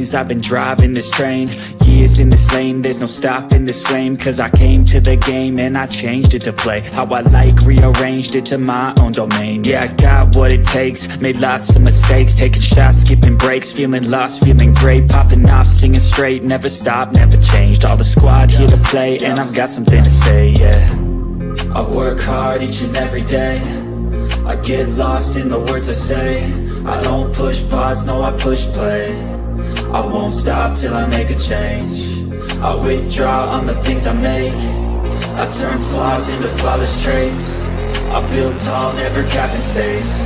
years I've been driving this train, years in this lane, there's no stopping this flame. Cause I came to the game and I changed it to play how I like, rearranged it to my own domain. Yeah, I got what it takes, made lots of mistakes, taking shots, skipping breaks, feeling lost, feeling great, popping off, singing straight, never stopped, never changed. All the squad here to play and I've got something to say, yeah. I work hard each and every day, I get lost in the words I say. I don't push pause, no I push play. I won't stop till I make a change. I withdraw on the things I make. I turn flaws into flawless traits. I build tall, never capped in space.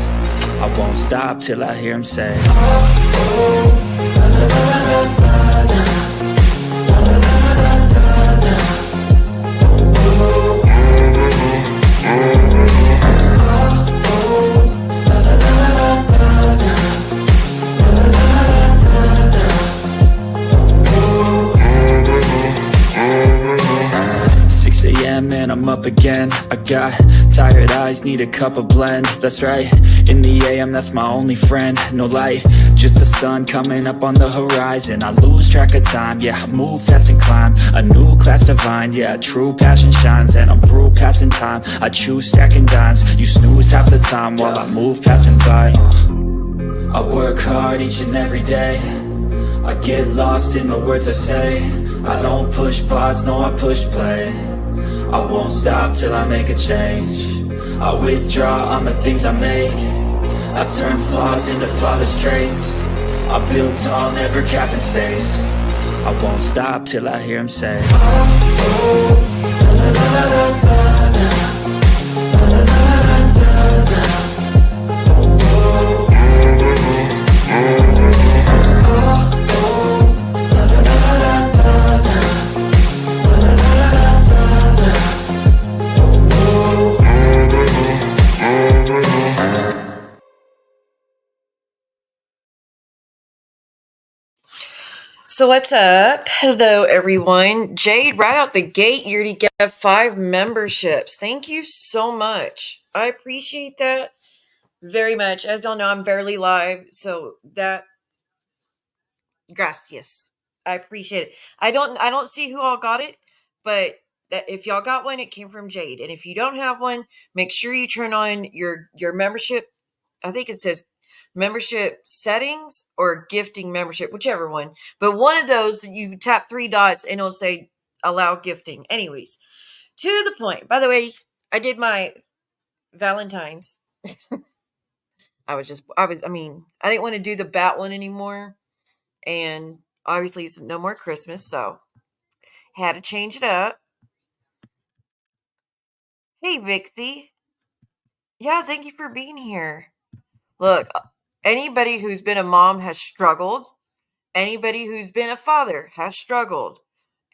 I won't stop till I hear him say, oh, oh, la, la, la, la, la, la. And I'm up again. I got tired eyes, need a cup of blend. That's right, in the AM, that's my only friend. No light, just the sun coming up on the horizon. I lose track of time, yeah, I move fast and climb a new class divine, yeah, true passion shines. And I'm through passing time, I choose stacking dimes. You snooze half the time while I move passing by. I work hard each and every day, I get lost in the words I say. I don't push pause, no I push play. I won't stop till I make a change. I withdraw on the things I make. I turn flaws into flawless traits. I build tall, never capped in space. I won't stop till I hear him say, oh, oh, la, la, la, la, la, la, la, la, la, la, la. So what's up? Hello, everyone. Jade, right out the gate, you already get 5 memberships. Thank you so much. I appreciate that very much. As y'all know, I'm barely live, so that, gracias. I appreciate it. I don't see who all got it, but that if y'all got one, it came from Jade. And if you don't have one, make sure you turn on your membership. I think it says membership settings or gifting membership, whichever one. But one of those, you tap 3 dots and it'll say allow gifting. Anyways, to the point. By the way, I did my Valentine's. I didn't want to do the bat one anymore. And obviously it's no more Christmas, so had to change it up. Hey, Vixie. Yeah, thank you for being here. Look, anybody who's been a mom has struggled. Anybody who's been a father has struggled.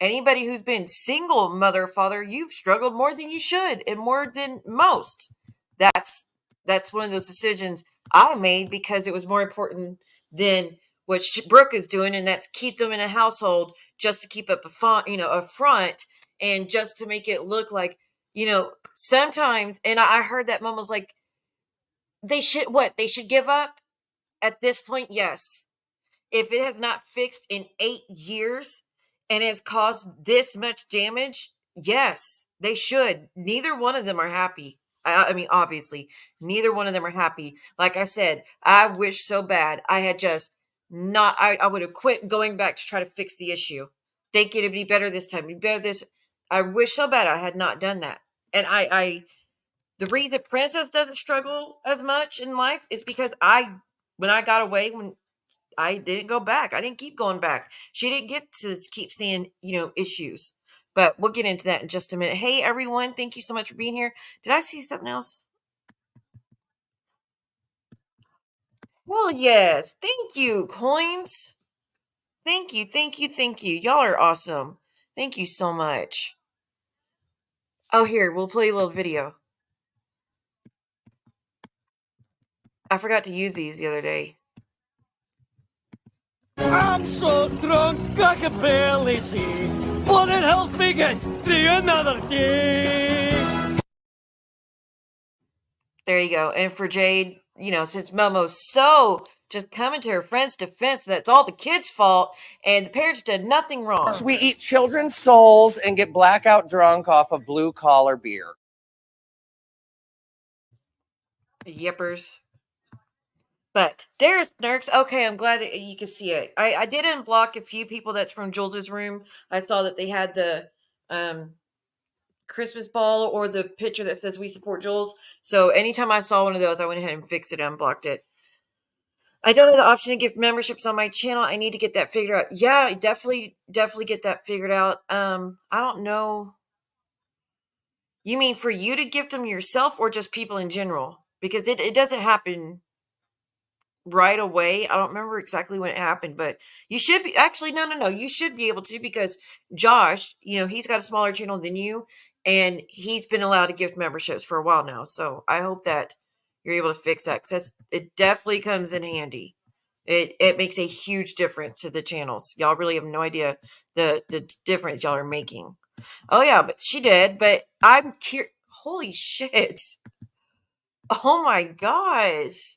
Anybody who's been single mother, father, you've struggled more than you should and more than most. That's one of those decisions I made because it was more important than what Brooke is doing, and that's keep them in a household just to keep up a front, and just to make it look like, sometimes. And I heard that mom was like, they should give up at this point. Yes. If it has not fixed in 8 years and has caused this much damage, yes, they should. Neither one of them are happy. I mean, obviously, neither one of them are happy. Like I said, I wish so bad I had just not, I would have quit going back to try to fix the issue. Think it'd be better this time. I wish so bad I had not done that. And the reason Princess doesn't struggle as much in life is because when I got away, when I didn't go back, I didn't keep going back. She didn't get to keep seeing, issues. But we'll get into that in just a minute. Hey, everyone. Thank you so much for being here. Did I see something else? Well, yes. Thank you, Coins. Thank you, thank you, thank you. Y'all are awesome. Thank you so much. Oh, here, we'll play a little video. I forgot to use these the other day. I'm so drunk I can barely see, but it helps me get through another day. There you go. And for Jade, since Momo's so just coming to her friend's defense, that's all the kids' fault, and the parents did nothing wrong. We eat children's souls and get blackout drunk off of blue collar beer. Yippers. But there's Snurks. Okay, I'm glad that you can see it. I did unblock a few people that's from Jules's room. I saw that they had the Christmas ball or the picture that says we support Jules. So anytime I saw one of those, I went ahead and fixed it and unblocked it. I don't have the option to give memberships on my channel. I need to get that figured out. Yeah, definitely get that figured out. I don't know. You mean for you to gift them yourself or just people in general? Because it doesn't happen right away. I don't remember exactly when it happened, but you should be actually no. You should be able to, because Josh, he's got a smaller channel than you, and he's been allowed to gift memberships for a while now. So I hope that you're able to fix that, because it definitely comes in handy. It makes a huge difference to the channels. Y'all really have no idea the difference y'all are making. Oh yeah, but she did. But I'm curious. Holy shit! Oh my gosh!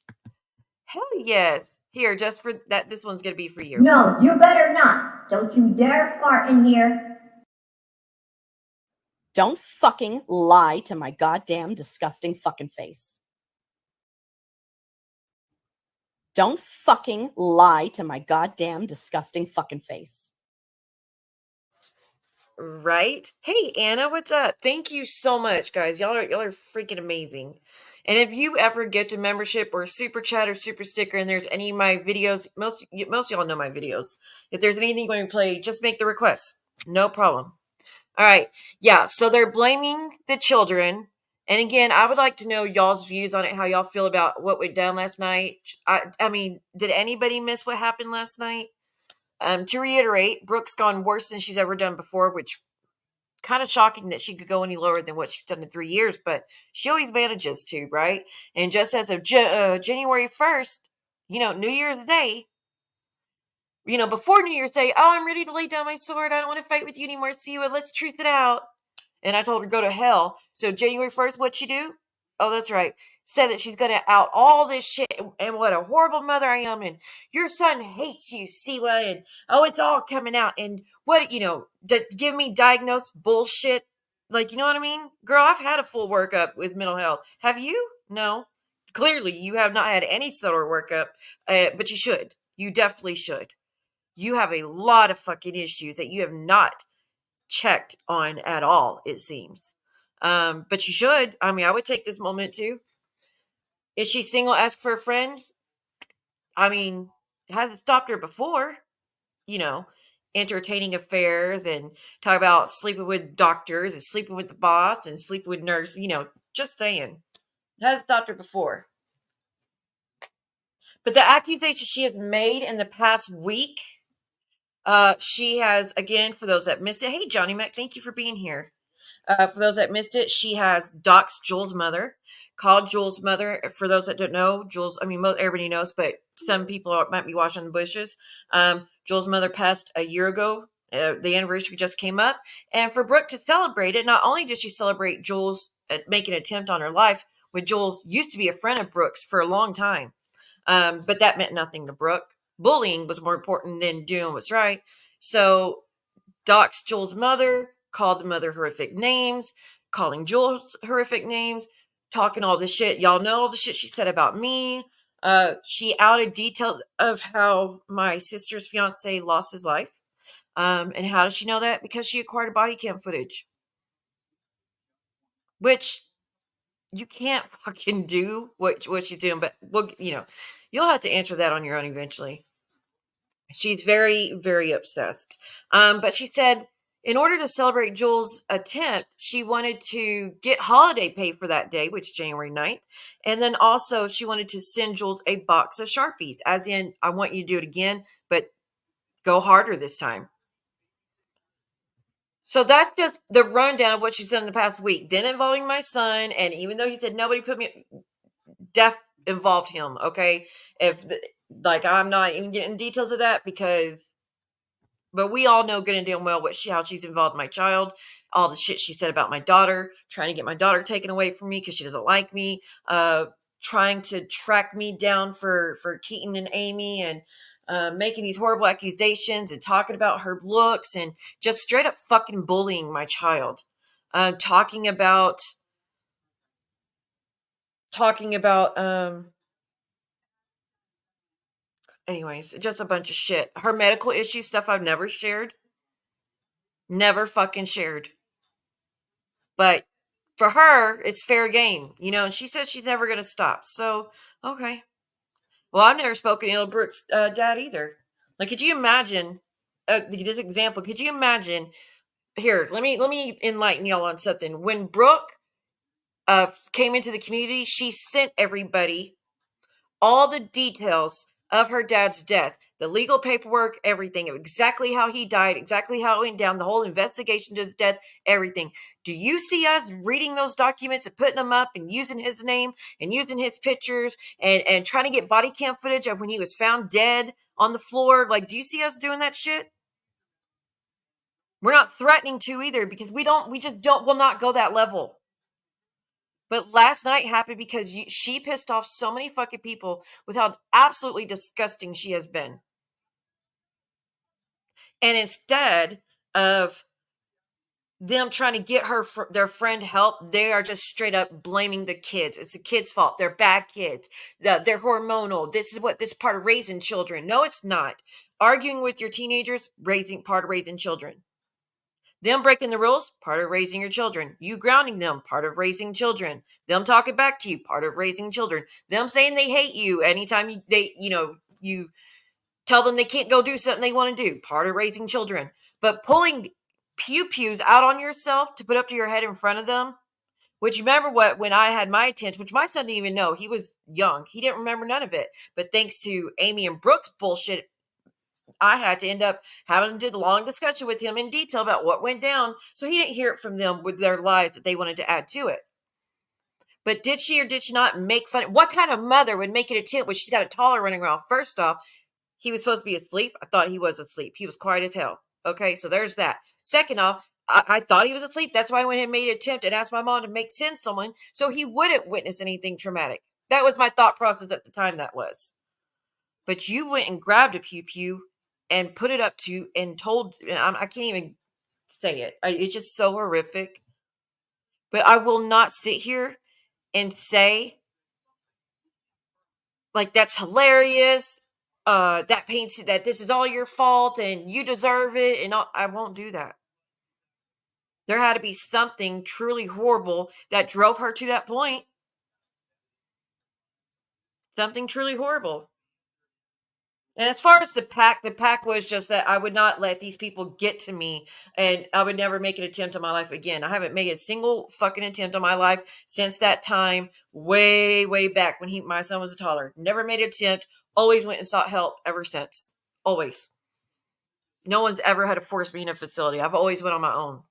Hell yes. Here, just for that, this one's going to be for you. No, you better not. Don't you dare fart in here. Don't fucking lie to my goddamn disgusting fucking face. Don't fucking lie to my goddamn disgusting fucking face. Right? Hey, Anna, what's up? Thank you so much, guys. Y'all are freaking amazing. And if you ever get a membership or super chat or super sticker, and there's any of my videos, most of y'all know my videos. If there's anything going to play, just make the request. No problem. All right. Yeah. So they're blaming the children. And again, I would like to know y'all's views on it, how y'all feel about what went down last night. I mean, did anybody miss what happened last night? To reiterate, Brooke's gone worse than she's ever done before, which kind of shocking that she could go any lower than what she's done in 3 years, but she always manages to, right? And just as of January 1st, New Year's Day, before New Year's Day, oh, I'm ready to lay down my sword. I don't want to fight with you anymore. See you. Let's truce it out. And I told her, go to hell. So January 1st, what'd she do? Oh, that's right. Said that she's going to out all this shit, and what a horrible mother I am, and your son hates you, Siwa, and oh, it's all coming out, and what, give me diagnosed bullshit. Like, you know what I mean? Girl, I've had a full workup with mental health. Have you? No. Clearly, you have not had any sort of workup, but you should. You definitely should. You have a lot of fucking issues that you have not checked on at all, it seems. But you should. I mean, I would take this moment too. Is she single? Ask for a friend. I mean, hasn't stopped her before, entertaining affairs and talk about sleeping with doctors and sleeping with the boss and sleeping with nurses, just saying. It hasn't stopped her before. But the accusation she has made in the past week, she has, again, for those that missed it, hey, Johnny Mac, thank you for being here. For those that missed it, she has doxed Jules' mother, called Jules' mother. For those that don't know, Jules, I mean, everybody knows, but some people might be watching the bushes. Jules' mother passed a year ago. The anniversary just came up. And for Brooke to celebrate it, not only did she celebrate Jules making an attempt on her life, when Jules used to be a friend of Brooke's for a long time. But that meant nothing to Brooke. Bullying was more important than doing what's right. So, doxed Jules' mother, called the mother horrific names, calling Jules horrific names, talking all this shit. Y'all know all the shit she said about me. She outed details of how my sister's fiance lost his life. And how does she know that? Because she acquired body cam footage. Which you can't fucking do what she's doing, but you'll have to answer that on your own eventually. She's very, very obsessed. But she said in order to celebrate Jules' attempt, she wanted to get holiday pay for that day, which is January 9th. And then also she wanted to send Jules a box of Sharpies, as in, I want you to do it again, but go harder this time. So that's just the rundown of what she's done in the past week. Then involving my son, and even though he said nobody put me, Def involved him, okay? I'm not even getting details of that but we all know good and damn well how she's involved my child, all the shit she said about my daughter, trying to get my daughter taken away from me because she doesn't like me, trying to track me down for Keaton and Amy, and making these horrible accusations and talking about her looks and just straight up fucking bullying my child. Talking about anyways, just a bunch of shit. Her medical issue stuff I've never shared. Never fucking shared. But for her, it's fair game, and she says she's never going to stop. So, okay. Well, I've never spoken ill of Brooke's dad either. Like, could you imagine this example? Could you imagine? Here, let me enlighten y'all on something. When Brooke came into the community, she sent everybody all the details of her dad's death, the legal paperwork, everything, exactly how he died, exactly how it went down, the whole investigation to his death, everything. Do you see us reading those documents and putting them up and using his name and using his pictures and trying to get body cam footage of when he was found dead on the floor? Like, do you see us doing that shit? We're not threatening to either, because we will not go that level. But last night happened because she pissed off so many fucking people with how absolutely disgusting she has been. And instead of them trying to get their friend help, they are just straight up blaming the kids. It's the kids' fault. They're bad kids. They're hormonal. This is part of raising children. No, it's not. Arguing with your teenagers, part of raising children. Them breaking the rules, part of raising your children. You grounding them, part of raising children. Them talking back to you, part of raising children. Them saying they hate you anytime you tell them they can't go do something they want to do, part of raising children. But pulling pews out on yourself to put up to your head in front of them, which remember when I had my attention, which my son didn't even know, he was young. He didn't remember none of it. But thanks to Amy and Brooke's bullshit, I had to end up having a long discussion with him in detail about what went down, so he didn't hear it from them with their lies that they wanted to add to it. But did she or did she not make fun? What kind of mother would make an attempt when she's got a toddler running around? First off, he was supposed to be asleep. I thought he was asleep. He was quiet as hell. Okay, so there's that. Second off, I thought he was asleep. That's why I went and made an attempt and asked my mom to send someone so he wouldn't witness anything traumatic. That was my thought process at the time. That was. But you went and grabbed a pew and put it up to and told. I can't even say it. It's just so horrific. But I will not sit here and say, like, that's hilarious. That paints that this is all your fault and you deserve it. And I won't do that. There had to be something truly horrible that drove her to that point. Something truly horrible. And as far as the pack was just that I would not let these people get to me, and I would never make an attempt on my life again. I haven't made a single fucking attempt on my life since that time, way, way back when my son was a toddler. Never made an attempt, always went and sought help ever since. Always. No one's ever had to force me in a facility. I've always went on my own.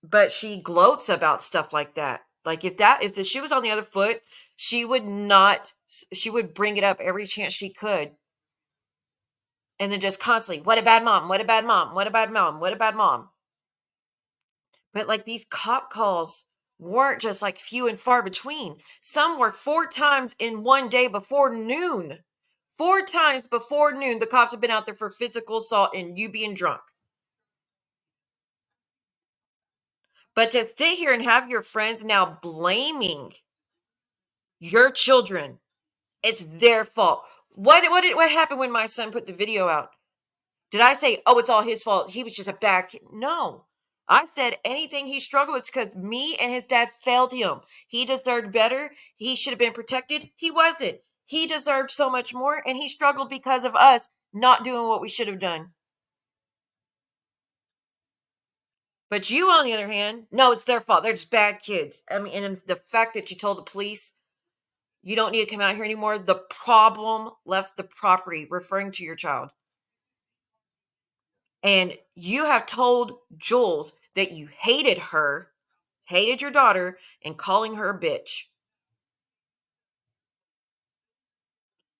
But she gloats about stuff like that. Like if the shoe was on the other foot, she would bring it up every chance she could. And then just constantly, what a bad mom, what a bad mom, what a bad mom, what a bad mom. But like these cop calls weren't just like few and far between. Some were 4 times in one day before noon. 4 times before noon, the cops have been out there for physical assault and you being drunk. But to sit here and have your friends now blaming your children, it's their fault. What happened when my son put the video out? Did I say, oh, it's all his fault? He was just a bad kid. No. I said anything he struggled with because me and his dad failed him. He deserved better. He should have been protected. He wasn't. He deserved so much more, and he struggled because of us not doing what we should have done. But you, on the other hand, no, it's their fault. They're just bad kids. I mean, and the fact that you told the police you don't need to come out here anymore, the problem left the property, referring to your child. And you have told Jules that you hated her, hated your daughter, and calling her a bitch.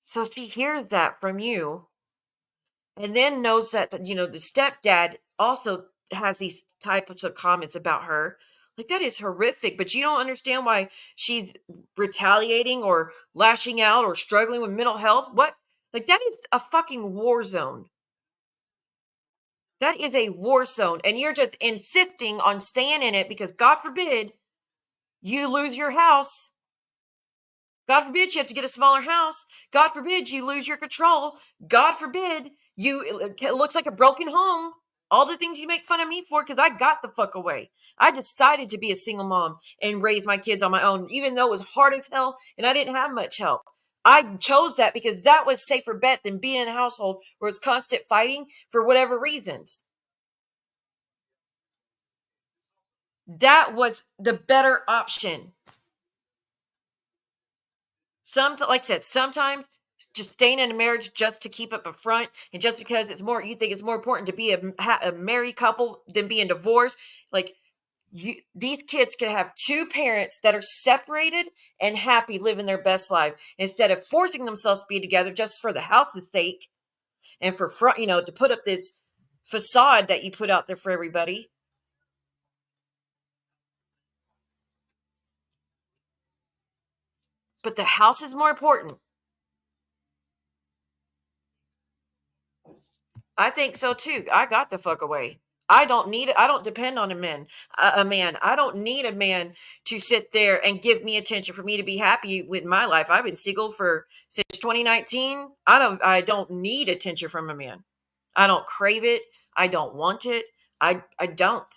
So she hears that from you and then knows that, the stepdad also has these types of comments about her. Like, that is horrific, but you don't understand why she's retaliating or lashing out or struggling with mental health. What? Like, that is a fucking war zone. That is a war zone. And you're just insisting on staying in it because, God forbid, you lose your house. God forbid you have to get a smaller house. God forbid you lose your control. God forbid it looks like a broken home. All the things you make fun of me for, because I got the fuck away. I decided to be a single mom and raise my kids on my own, even though it was hard as hell and I didn't have much help. I chose that because that was safer bet than being in a household where it's constant fighting for whatever reasons. That was the better option. Like I said, sometimes just staying in a marriage just to keep up a front, and just because you think it's more important to be a married couple than being divorced. Like, these kids can have two parents that are separated and happy, living their best life, instead of forcing themselves to be together just for the house's sake and for front, to put up this facade that you put out there for everybody. But the house is more important. I think so too. I got the fuck away. I don't need it. I don't depend on a man. I don't need a man to sit there and give me attention for me to be happy with my life. I've been single since 2019. I don't need attention from a man. I don't crave it. I don't want it. I don't.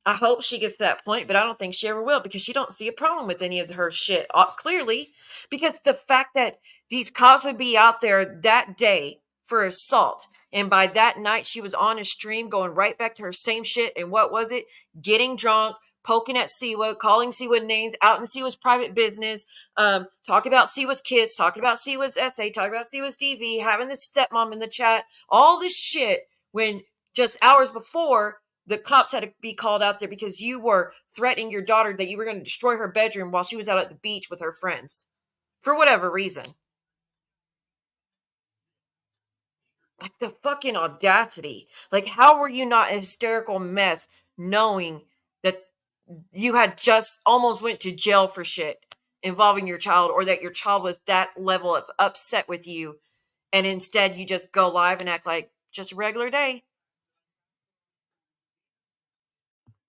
I hope she gets to that point, but I don't think she ever will, because she don't see a problem with any of her shit, clearly. Because the fact that these cops would be out there that day for assault, and by that night she was on a stream going right back to her same shit. And what was it? Getting drunk, poking at Siwa, calling Siwa names, out in Siwa's private business, talking about Siwa's kids, talking about Siwa's essay, talking about Siwa's DV, having this stepmom in the chat, all this shit, when just hours before, the cops had to be called out there because you were threatening your daughter that you were going to destroy her bedroom while she was out at the beach with her friends for whatever reason. Like, the fucking audacity. Like, how were you not a hysterical mess knowing that you had just almost went to jail for shit involving your child, or that your child was that level of upset with you, and instead you just go live and act like just a regular day?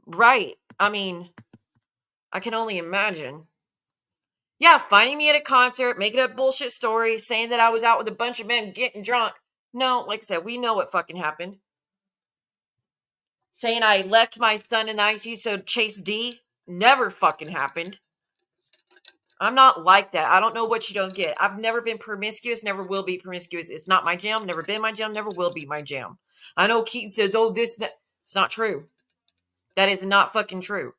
Right. I mean, I can only imagine. Yeah, finding me at a concert, making up bullshit story, saying that I was out with a bunch of men getting drunk. No, like I said, we know what fucking happened. Saying I left my son in the ICU so Chase D, never fucking happened. I'm not like that. I don't know what you don't get. I've never been promiscuous, never will be promiscuous. It's not my jam, never been my jam, never will be my jam. I know Keaton says, oh, it's not true. That is not fucking true.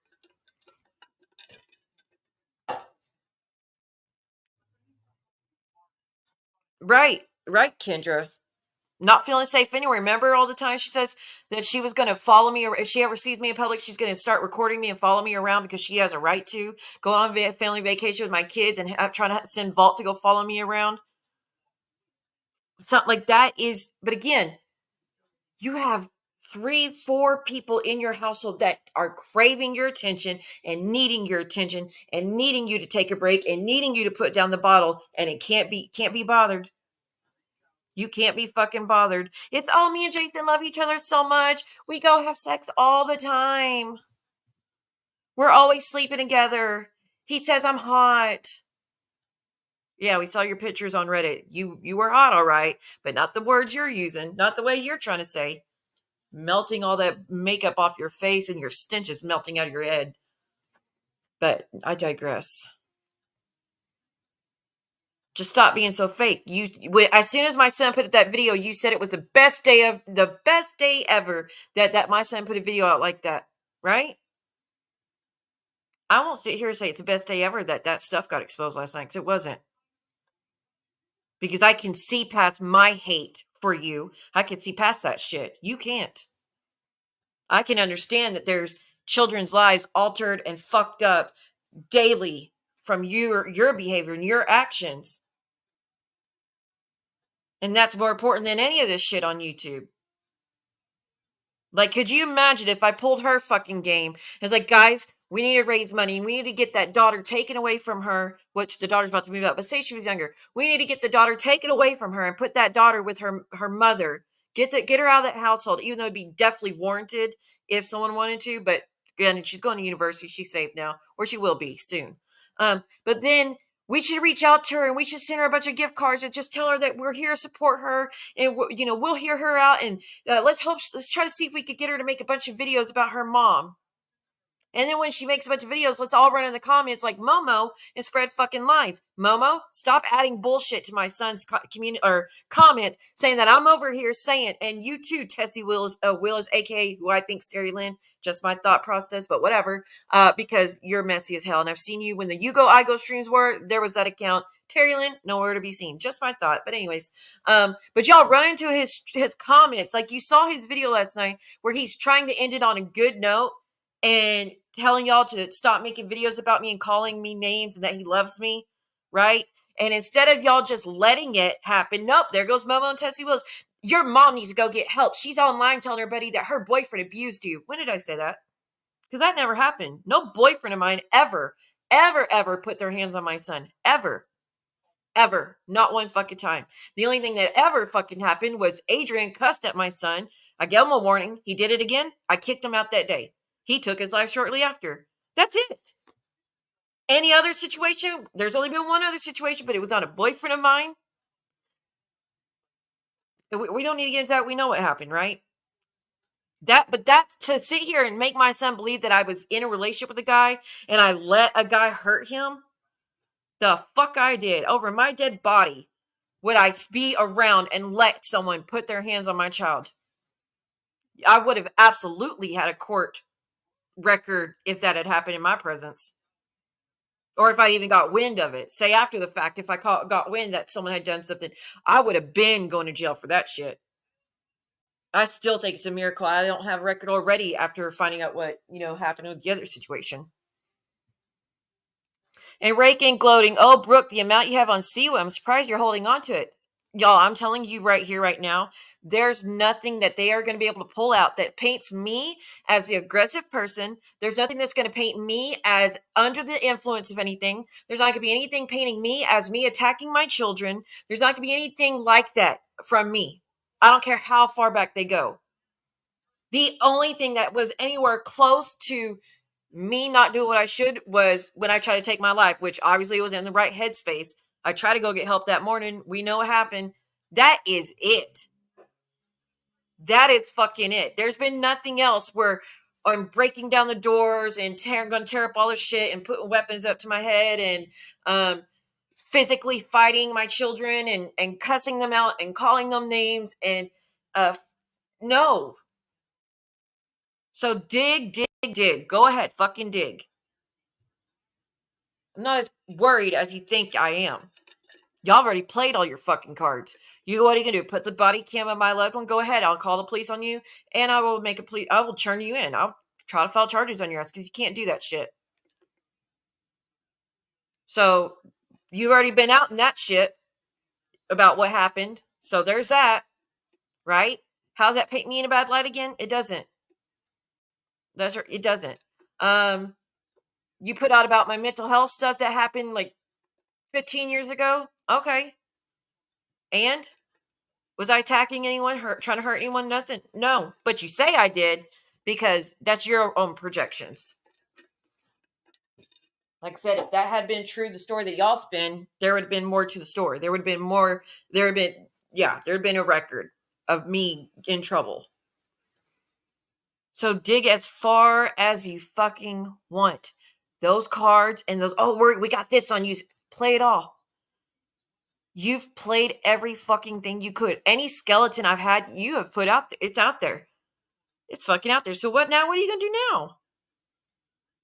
Right, Kendra. Not feeling safe anywhere. Remember all the time she says that she was going to follow me, or if she ever sees me in public, she's going to start recording me and follow me around because she has a right to go on family vacation with my kids and trying to send Vault to go follow me around. Something like that is, but again, you have 3-4 people in your household that are craving your attention and needing your attention and needing you to take a break and needing you to put down the bottle, and it can't be bothered. You can't be fucking bothered. It's, oh, me and Jason love each other so much. We go have sex all the time. We're always sleeping together. He says I'm hot. Yeah, we saw your pictures on Reddit. You were hot, all right, but not the words you're using, not the way you're trying to say. Melting all that makeup off your face and your stench is melting out of your head. But I digress. Just stop being so fake. As soon as my son put that video, you said it was the best day ever that my son put a video out like that, right? I won't sit here and say it's the best day ever that stuff got exposed last night, because it wasn't. Because I can see past my hate for you. I can see past that shit. You can't. I can understand that there's children's lives altered and fucked up daily from your behavior and your actions. And that's more important than any of this shit on YouTube. Like, could you imagine if I pulled her fucking game? It's like, guys, we need to raise money. We need to get that daughter taken away from her, which the daughter's about to move out, but say she was younger. We need to get the daughter taken away from her and put that daughter with her mother. Get her out of that household, even though it'd be definitely warranted if someone wanted to. But again, she's going to university. She's safe now, or she will be soon. But then we should reach out to her and we should send her a bunch of gift cards and just tell her that we're here to support her and we'll hear her out and let's try to see if we could get her to make a bunch of videos about her mom. And then when she makes a bunch of videos, let's all run in the comments like Momo and spread fucking lies. Momo, stop adding bullshit to my son's comment saying that I'm over here saying, and you too, Tessie Willis, aka who I think's Terry Lynn. Just my thought process, but whatever. Because you're messy as hell, and I've seen you when the You Go I Go streams were. There was that account. Terry Lynn, nowhere to be seen. Just my thought. But anyways, but y'all run into his comments like you saw his video last night where he's trying to end it on a good note and telling y'all to stop making videos about me and calling me names and that he loves me, right? And instead of y'all just letting it happen, nope, there goes Momo and Tessie Wills. Your mom needs to go get help. She's online telling her buddy that her boyfriend abused you. When did I say that? Because that never happened. No boyfriend of mine ever put their hands on my son. Ever. Not one fucking time. The only thing that ever fucking happened was Adrian cussed at my son. I gave him a warning. He did it again. I kicked him out that day. He took his life shortly after. That's it. Any other situation? There's only been one other situation, but it was not a boyfriend of mine. We don't need to get into that. We know what happened, right? But that's to sit here and make my son believe that I was in a relationship with a guy and I let a guy hurt him. The fuck I did. Over my dead body would I be around and let someone put their hands on my child. I would have absolutely had a court record if that had happened in my presence. Or if I even got wind of it. Say after the fact, if I got wind that someone had done something, I would have been going to jail for that shit. I still think it's a miracle I don't have a record already after finding out what, happened with the other situation. And raking, gloating, oh, Brooke, the amount you have on Siwa, I'm surprised you're holding on to it. Y'all, I'm telling you right here, right now, there's nothing that they are going to be able to pull out that paints me as the aggressive person. There's nothing that's going to paint me as under the influence of anything. There's not going to be anything painting me as me attacking my children. There's not going to be anything like that from me. I don't care how far back they go. The only thing that was anywhere close to me not doing what I should was when I tried to take my life, which obviously was in the right headspace. I tried to go get help that morning. We know what happened. That is it. That is fucking it. There's been nothing else where I'm breaking down the doors and going to tear up all this shit and putting weapons up to my head and physically fighting my children and cussing them out and calling them names and no. So dig. Go ahead, fucking dig. I'm not as worried as you think I am. Y'all already played all your fucking cards. What are you gonna do? Put the body cam of my loved one? Go ahead. I'll call the police on you, and I will I will turn you in. I'll try to file charges on your ass because you can't do that shit. So you've already been out in that shit about what happened. So there's that, right? How's that paint me in a bad light again? It doesn't. It doesn't. You put out about my mental health stuff that happened like 15 years ago. Okay. And was I attacking anyone, trying to hurt anyone? Nothing. No. But you say I did because that's your own projections. Like I said, if that had been true, the story that y'all spin, there would have been more to the story. There had been a record of me in trouble. So dig as far as you fucking want. Those cards and those, we got this on you. Play it all. You've played every fucking thing you could. Any skeleton I've had, you have put out there. It's out there. It's fucking out there. So what now? What are you going to do now?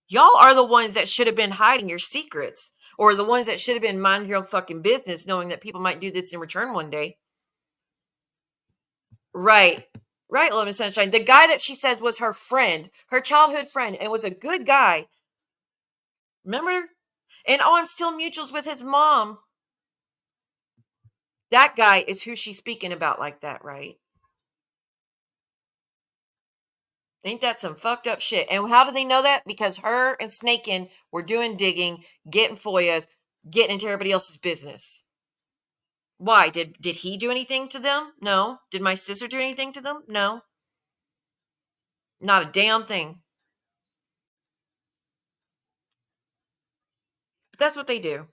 Y'all are the ones that should have been hiding your secrets. Or the ones that should have been minding your own fucking business, knowing that people might do this in return one day. Right. Right, Lemon Sunshine. The guy that she says was her friend, her childhood friend, and was a good guy. Remember? And I'm still mutuals with his mom. That guy is who she's speaking about like that, right? Ain't that some fucked up shit? And how do they know that? Because her and Snakin were doing digging, getting FOIAs, getting into everybody else's business. Why? Did he do anything to them? No. Did my sister do anything to them? No. Not a damn thing. But that's what they do.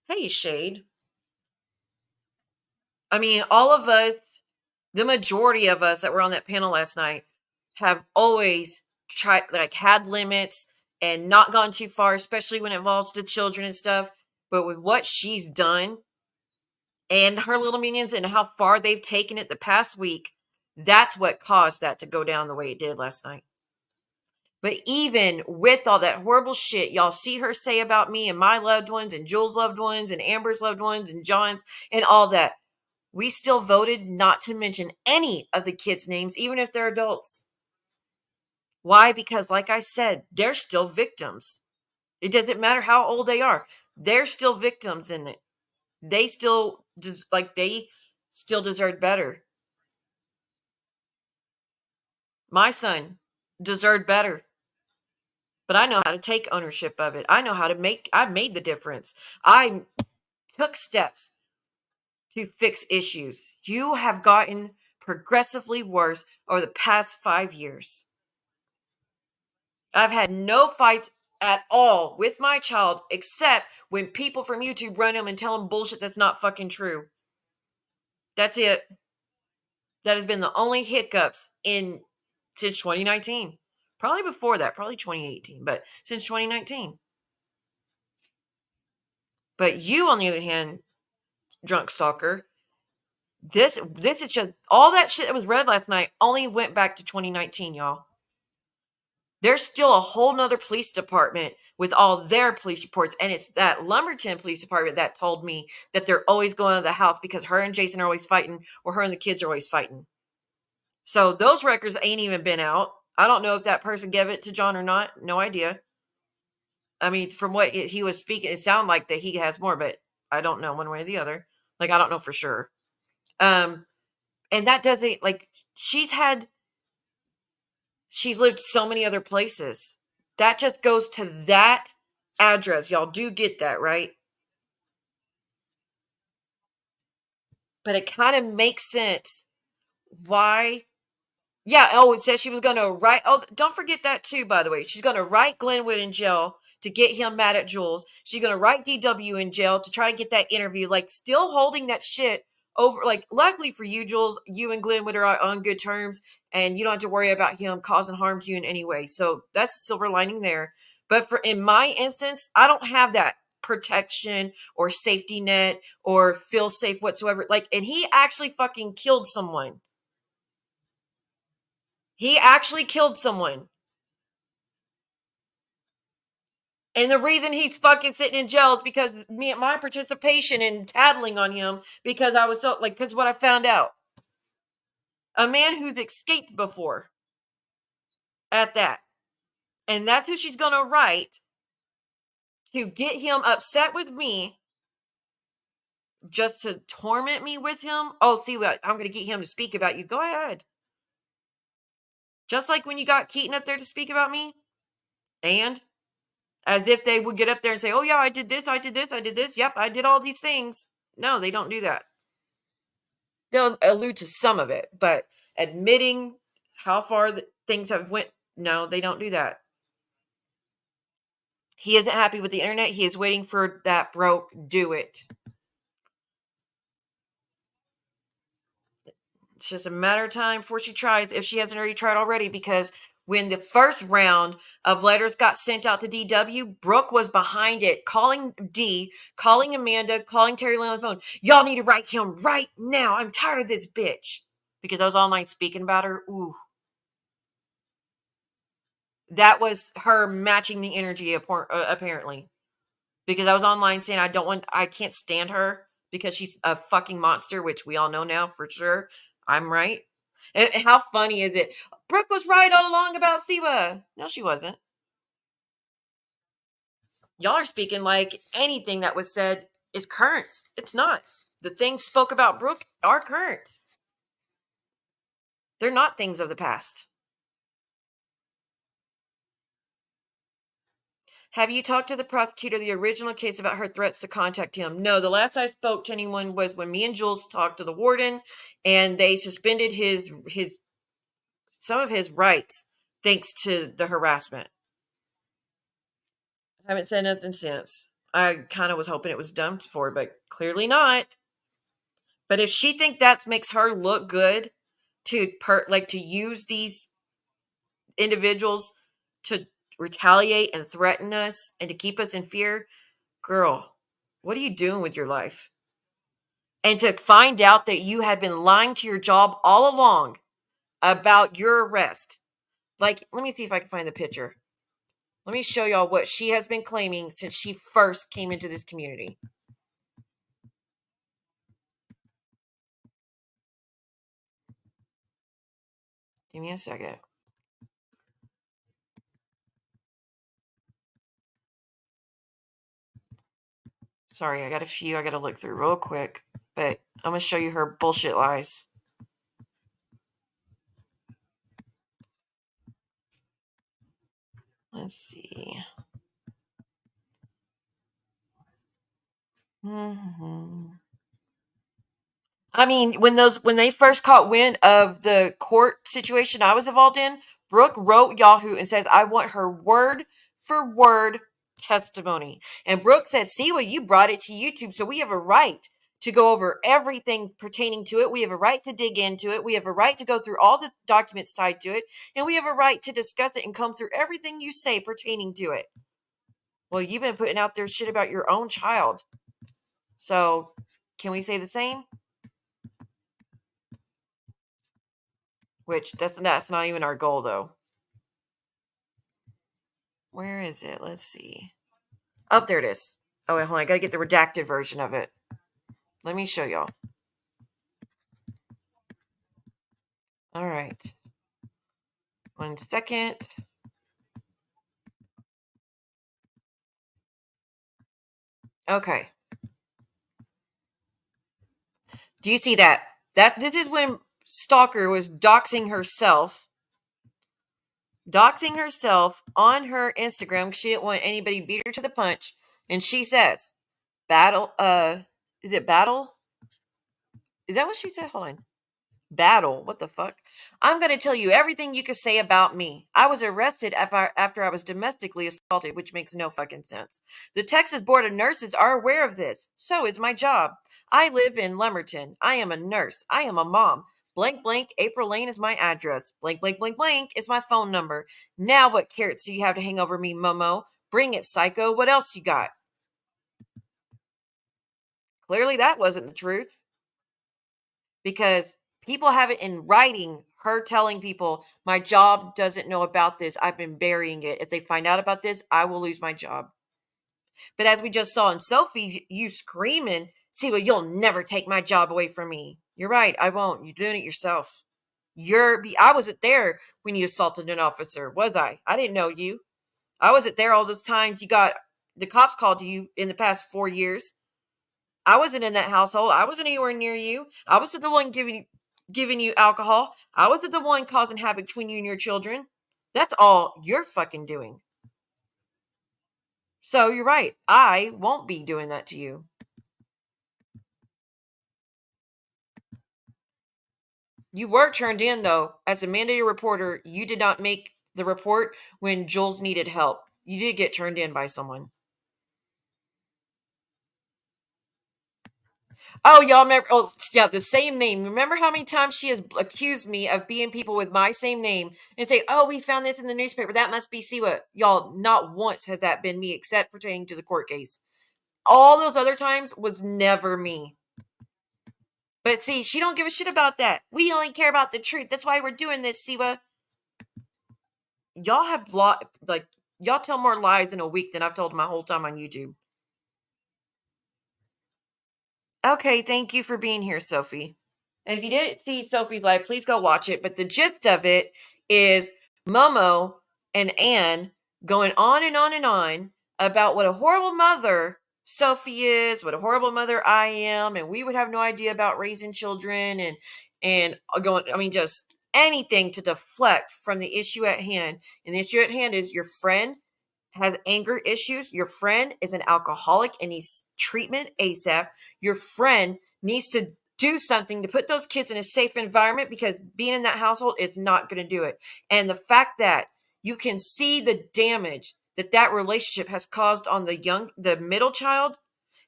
Hey, Shade. I mean, all of us, the majority of us that were on that panel last night, have always tried, like, had limits and not gone too far, especially when it involves the children and stuff. But with what she's done and her little minions and how far they've taken it the past week, that's what caused that to go down the way it did last night. But even with all that horrible shit y'all see her say about me and my loved ones and Jules' loved ones and Amber's loved ones and John's and all that, we still voted not to mention any of the kids' names, even if they're adults. Why? Because, like I said, they're still victims. It doesn't matter how old they are. They're still victims in it. They still, they still deserved better. My son deserved better. But I know how to take ownership of it. I know how to I made the difference. I took steps to fix issues. You have gotten progressively worse over the past 5 years. I've had no fights at all with my child except when people from YouTube run him and tell him bullshit that's not fucking true. That's it. That has been the only hiccups since 2019. Probably before that, probably 2018, but since 2019. But you, on the other hand, drunk stalker, this is just all that shit that was read last night only went back to 2019, y'all. There's still a whole nother police department with all their police reports, and it's that Lumberton police department that told me that they're always going to the house because her and Jason are always fighting, or her and the kids are always fighting. So those records ain't even been out. I don't know if that person gave it to John or not. No idea. I mean, from what he was speaking, it sounded like that he has more, but I don't know one way or the other. Like, I don't know for sure. And that doesn't, like, she's lived so many other places. That just goes to that address. Y'all do get that, right? But it kind of makes sense why. Yeah, oh, it says she was going to write. Oh, don't forget that too, by the way. She's going to write Glenwood in jail to get him mad at Jules. She's going to write DW in jail to try to get that interview. Like, still holding that shit over. Like, luckily for you, Jules, you and Glenwood are on good terms, and you don't have to worry about him causing harm to you in any way. So that's a silver lining there. But in my instance, I don't have that protection or safety net or feel safe whatsoever. Like, and he actually fucking killed someone. He actually killed someone. And the reason he's fucking sitting in jail is because my participation in tattling on him, because I was so, like, because what I found out. A man who's escaped before. At that. And that's who she's going to write to get him upset with me, just to torment me with him. Oh, see what? I'm going to get him to speak about you. Go ahead. Just like when you got Keaton up there to speak about me. And as if they would get up there and say, oh, yeah, I did this, I did this, I did this. Yep, I did all these things. No, they don't do that. They'll allude to some of it, but admitting how far things have went, no, they don't do that. He isn't happy with the internet. He is waiting for that broke. Do it. It's just a matter of time before she tries, if she hasn't already tried already, because when the first round of letters got sent out to DW, Brooke was behind it, calling D, calling Amanda, calling Terry Lynn on the phone. Y'all need to write him right now. I'm tired of this bitch. Because I was online speaking about her. Ooh. That was her matching the energy, apparently. Because I was online saying I can't stand her because she's a fucking monster, which we all know now for sure. I'm right. And how funny is it? Brooke was right all along about Siwa. No, she wasn't. Y'all are speaking like anything that was said is current. It's not. The things spoke about Brooke are current. They're not things of the past. Have you talked to the prosecutor the original case about her threats to contact him? No, the last I spoke to anyone was when me and Jules talked to the warden, and they suspended his some of his rights thanks to the harassment. I haven't said nothing since. I kind of was hoping it was done for, but clearly not. But if she think that makes her look good to to use these individuals to retaliate and threaten us and to keep us in fear, girl, what are you doing with your life? And to find out that you had been lying to your job all along about your arrest. Like, let me see if I can find the picture. Let me show y'all what she has been claiming since she first came into this community. Give me a second. Sorry, I got a few I got to look through real quick, but I'm going to show you her bullshit lies. Let's see. I mean, when they first caught wind of the court situation I was involved in, Brooke wrote Yahoo and says, I want her word for word testimony. And Brooke said, see, well, you brought it to YouTube, so we have a right to go over everything pertaining to it. We have a right to dig into it. We have a right to go through all the documents tied to it. And we have a right to discuss it and come through everything you say pertaining to it. Well, you've been putting out there shit about your own child. So can we say the same? Which that's not even our goal, though. Where is it? Let's see. Oh, there it is. Oh, wait, hold on. I gotta get the redacted version of it. Let me show y'all. All right. 1 second. Okay. Do you see that? This is when Stalker was doxing herself on her Instagram. She didn't want anybody to beat her to the punch. And she says, battle, is it battle? Is that what she said? Hold on. Battle. What the fuck? I'm going to tell you everything you could say about me. I was arrested after I was domestically assaulted, which makes no fucking sense. The Texas Board of Nurses are aware of this. So is my job. I live in Lemerton. I am a nurse. I am a mom. Blank, blank, April Lane is my address. Blank, blank, blank, blank is my phone number. Now what carrots do you have to hang over me, Momo? Bring it, psycho. What else you got? Clearly that wasn't the truth. Because people have it in writing, her telling people, my job doesn't know about this. I've been burying it. If they find out about this, I will lose my job. But as we just saw in Sophie's, you screaming, see, well, you'll never take my job away from me. You're right. I won't. You're doing it yourself. I wasn't there when you assaulted an officer, was I? I didn't know you. I wasn't there all those times you got the cops called to you in the past 4 years. I wasn't in that household. I wasn't anywhere near you. I wasn't the one giving you alcohol. I wasn't the one causing havoc between you and your children. That's all you're fucking doing. So you're right. I won't be doing that to you. You were turned in, though. As a mandated reporter, you did not make the report when Jules needed help. You did get turned in by someone. Oh, y'all remember? Oh, yeah, the same name. Remember how many times she has accused me of being people with my same name and say, oh, we found this in the newspaper. That must be Siwa. Y'all, not once has that been me except pertaining to the court case. All those other times was never me. But see, she don't give a shit about that. We only care about the truth. That's why we're doing this, Siwa. Y'all have y'all tell more lies in a week than I've told my whole time on YouTube. Okay, thank you for being here, Sophie. And if you didn't see Sophie's live, please go watch it. But the gist of it is Momo and Anne going on and on and on about what a horrible mother Sophie is, what a horrible mother I am, and we would have no idea about raising children and going, I mean, just anything to deflect from the issue at hand. And the issue at hand is your friend has anger issues. Your friend is an alcoholic and needs treatment ASAP. Your friend needs to do something to put those kids in a safe environment, because being in that household is not going to do it. And the fact that you can see the damage that that relationship has caused on the middle child,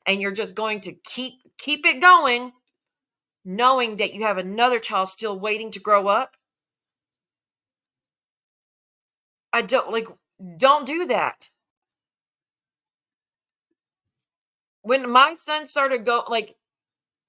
and you're just going to keep it going, knowing that you have another child still waiting to grow up. Don't do that. When my son started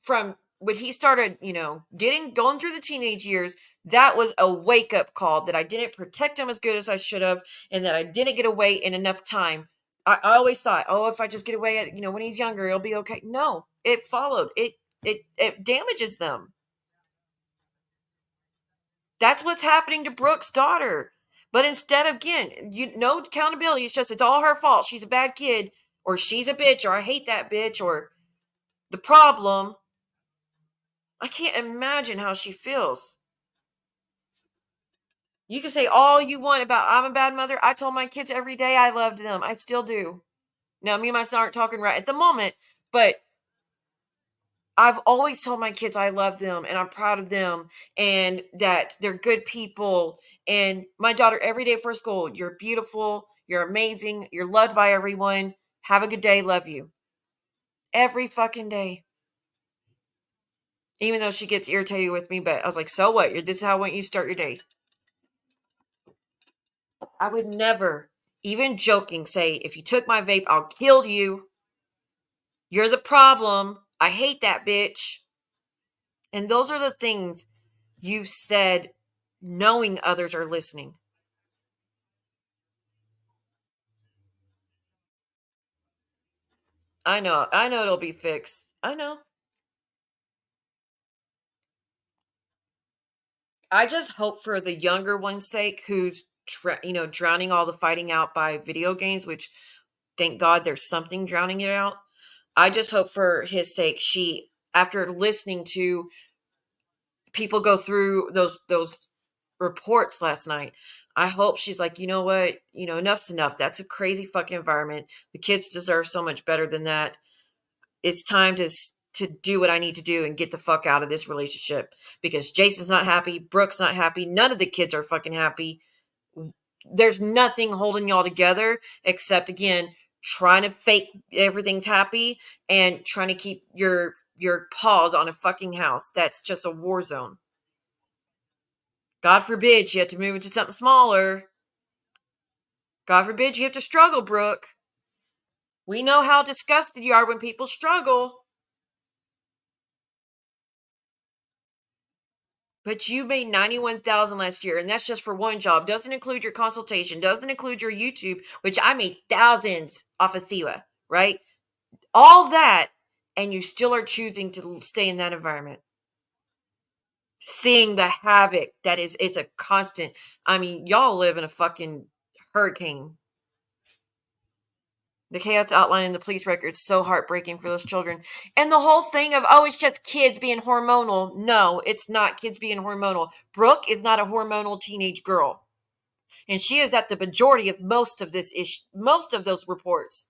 from when he started, going through the teenage years, that was a wake up call that I didn't protect him as good as I should have, and that I didn't get away in enough time. I always thought, oh, if I just get away at, when he's younger, it'll be okay. No, it followed. It damages them. That's what's happening to Brooke's daughter. But instead, again, no accountability. It's all her fault. She's a bad kid, or she's a bitch, or I hate that bitch, or the problem. I can't imagine how she feels. You can say all you want about I'm a bad mother. I told my kids every day I loved them. I still do. Now, me and my son aren't talking right at the moment, but I've always told my kids I love them and I'm proud of them and that they're good people. And my daughter, every day for school, you're beautiful, you're amazing, you're loved by everyone. Have a good day, love you. Every fucking day. Even though she gets irritated with me, but I was like, so what? This is how I want you to start your day. I would never, even joking, say, if you took my vape, I'll kill you. You're the problem. I hate that bitch. And those are the things you've said knowing others are listening. I know it'll be fixed. I know. I just hope for the younger one's sake who's, drowning all the fighting out by video games, which thank God there's something drowning it out. I just hope for his sake, after listening to people go through those reports last night, I hope she's like, you know what, enough's enough. That's a crazy fucking environment. The kids deserve so much better than that. It's time to do what I need to do and get the fuck out of this relationship, because Jason's not happy, Brooke's not happy, none of the kids are fucking happy. There's nothing holding y'all together except, again, trying to fake everything's happy and trying to keep your paws on a fucking house that's just a war zone. God forbid you have to move into something smaller. God forbid you have to struggle, Brooke. We know how disgusted you are when people struggle. But you made $91,000 last year, and that's just for one job. Doesn't include your consultation. Doesn't include your YouTube, which I made thousands off of Siwa, right? All that, and you still are choosing to stay in that environment. Seeing the havoc it's a constant. I mean, y'all live in a fucking hurricane. The chaos outlined in the police record is so heartbreaking for those children. And the whole thing of, oh, it's just kids being hormonal. No, it's not kids being hormonal. Brooke is not a hormonal teenage girl. And she is at the majority of most of those reports.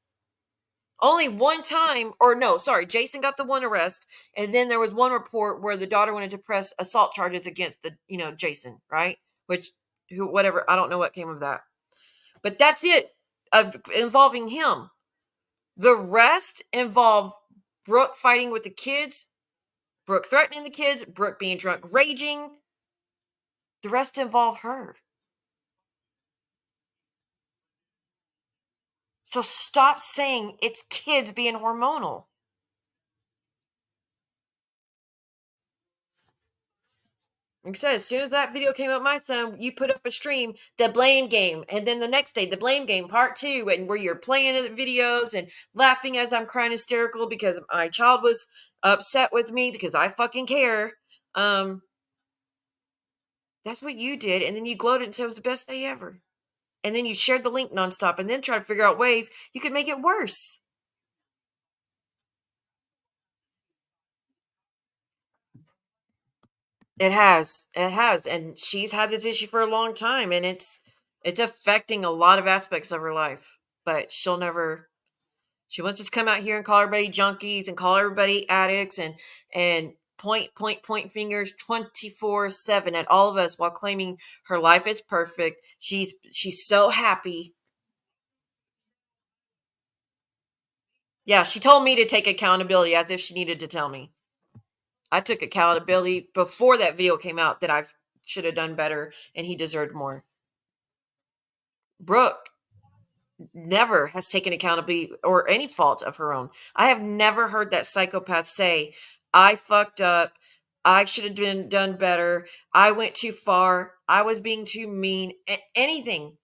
Only one time, or no, sorry, Jason got the one arrest. And then there was one report where the daughter wanted to press assault charges against Jason, right? Whatever, I don't know what came of that. But that's it, involving him. The rest involve Brooke fighting with the kids, Brooke threatening the kids, Brooke being drunk, raging. The rest involve her. So stop saying it's kids being hormonal. Like I said, as soon as that video came up, my son, you put up a stream, the blame game. And then the next day, the blame game part 2, and where you're playing the videos and laughing as I'm crying hysterical because my child was upset with me because I fucking care. That's what you did. And then you gloated and said it was the best day ever. And then you shared the link nonstop and then tried to figure out ways you could make it worse. It has. And she's had this issue for a long time, and it's affecting a lot of aspects of her life. but she wants us to come out here and call everybody junkies and call everybody addicts and point fingers 24/7 at all of us while claiming her life is perfect. She's so happy. Yeah, she told me to take accountability as if she needed to tell me. I took accountability before that video came out that I should have done better and he deserved more. Brooke never has taken accountability or any fault of her own. I have never heard that psychopath say, I fucked up. I should have been done better. I went too far. I was being too mean. Anything.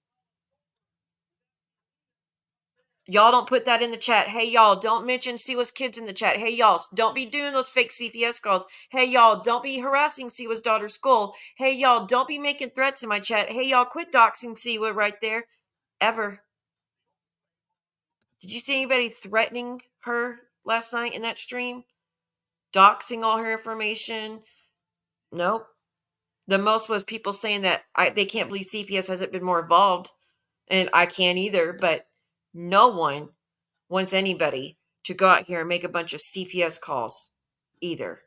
Y'all don't put that in the chat. Hey, y'all, don't mention Siwa's kids in the chat. Hey, y'all, don't be doing those fake CPS calls. Hey, y'all, don't be harassing Siwa's daughter's school. Hey, y'all, don't be making threats in my chat. Hey, y'all, quit doxing Siwa right there. Ever. Did you see anybody threatening her last night in that stream? Doxing all her information? Nope. The most was people saying that they can't believe CPS hasn't been more involved. And I can't either, but no one wants anybody to go out here and make a bunch of CPS calls either.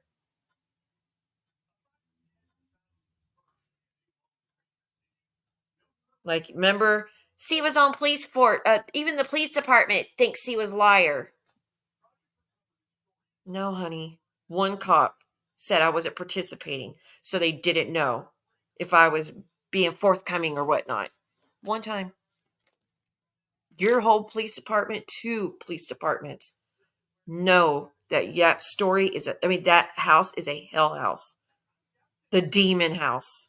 Like, remember, Siwa's on police force. Even the police department thinks Siwa's liar. No, honey. One cop said I wasn't participating, so they didn't know if I was being forthcoming or whatnot. One time. Your whole police department, 2 police departments, know that that story is that house is a hell house. The demon house.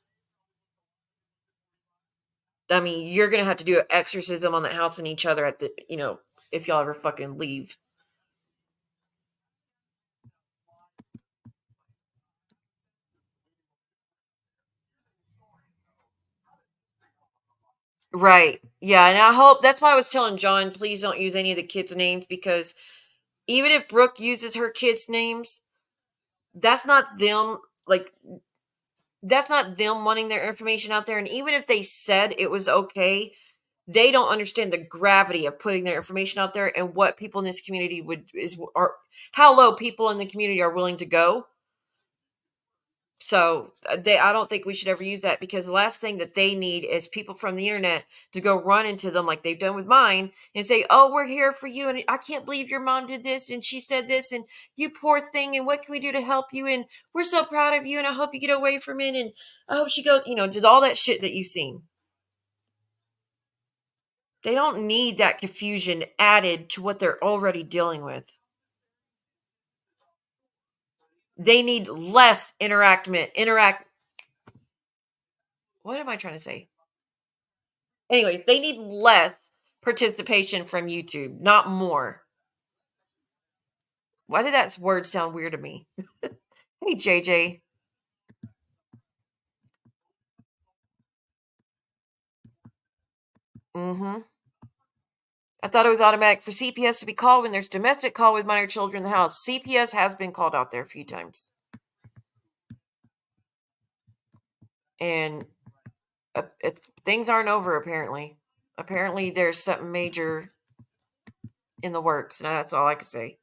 I mean, you're going to have to do an exorcism on that house and each other if y'all ever fucking leave. Right. Yeah, and I hope that's why I was telling John, please don't use any of the kids' names, because even if Brooke uses her kids' names, that's not them that's not them wanting their information out there. And even if they said it was okay, they don't understand the gravity of putting their information out there and what people in this community or how low people in the community are willing to go. So I don't think we should ever use that, because the last thing that they need is people from the internet to go run into them like they've done with mine and say, oh, we're here for you. And I can't believe your mom did this. And she said this, and you poor thing. And what can we do to help you? And we're so proud of you. And I hope you get away from it. And I hope she goes, did all that shit that you've seen. They don't need that confusion added to what they're already dealing with. They need less interact. What am I trying to say? Anyways, they need less participation from YouTube, not more. Why did that word sound weird to me? Hey, JJ. Mm-hmm. I thought it was automatic for CPS to be called when there's domestic call with minor children in the house. CPS has been called out there a few times. And things aren't over, apparently. Apparently, there's something major in the works, and that's all I can say.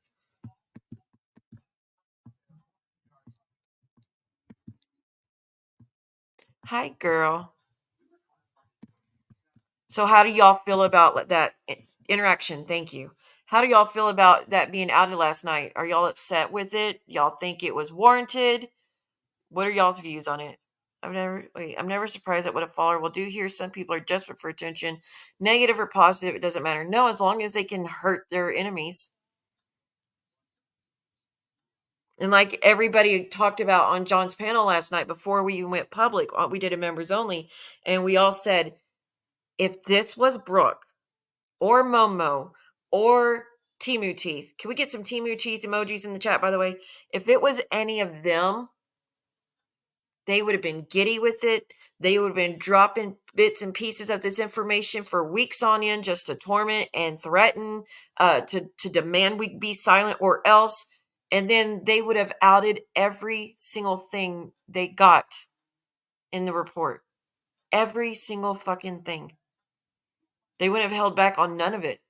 Hi, girl. So how do y'all feel about that interaction? Thank you. How do y'all feel about that being outed last night? Are y'all upset with it? Y'all think it was warranted? What are y'all's views on it? I'm never surprised at what a follower will do here. Some people are desperate for attention, negative or positive, it doesn't matter. No, as long as they can hurt their enemies. And like everybody talked about on John's panel last night before we even went public, we did a members only, and we all said, if this was Brooke or Momo or Timu Teeth, can we get some Timu Teeth emojis in the chat, by the way? If it was any of them, they would have been giddy with it. They would have been dropping bits and pieces of this information for weeks on end just to torment and threaten, to demand we be silent or else. And then they would have outed every single thing they got in the report. Every single fucking thing. They wouldn't have held back on none of it.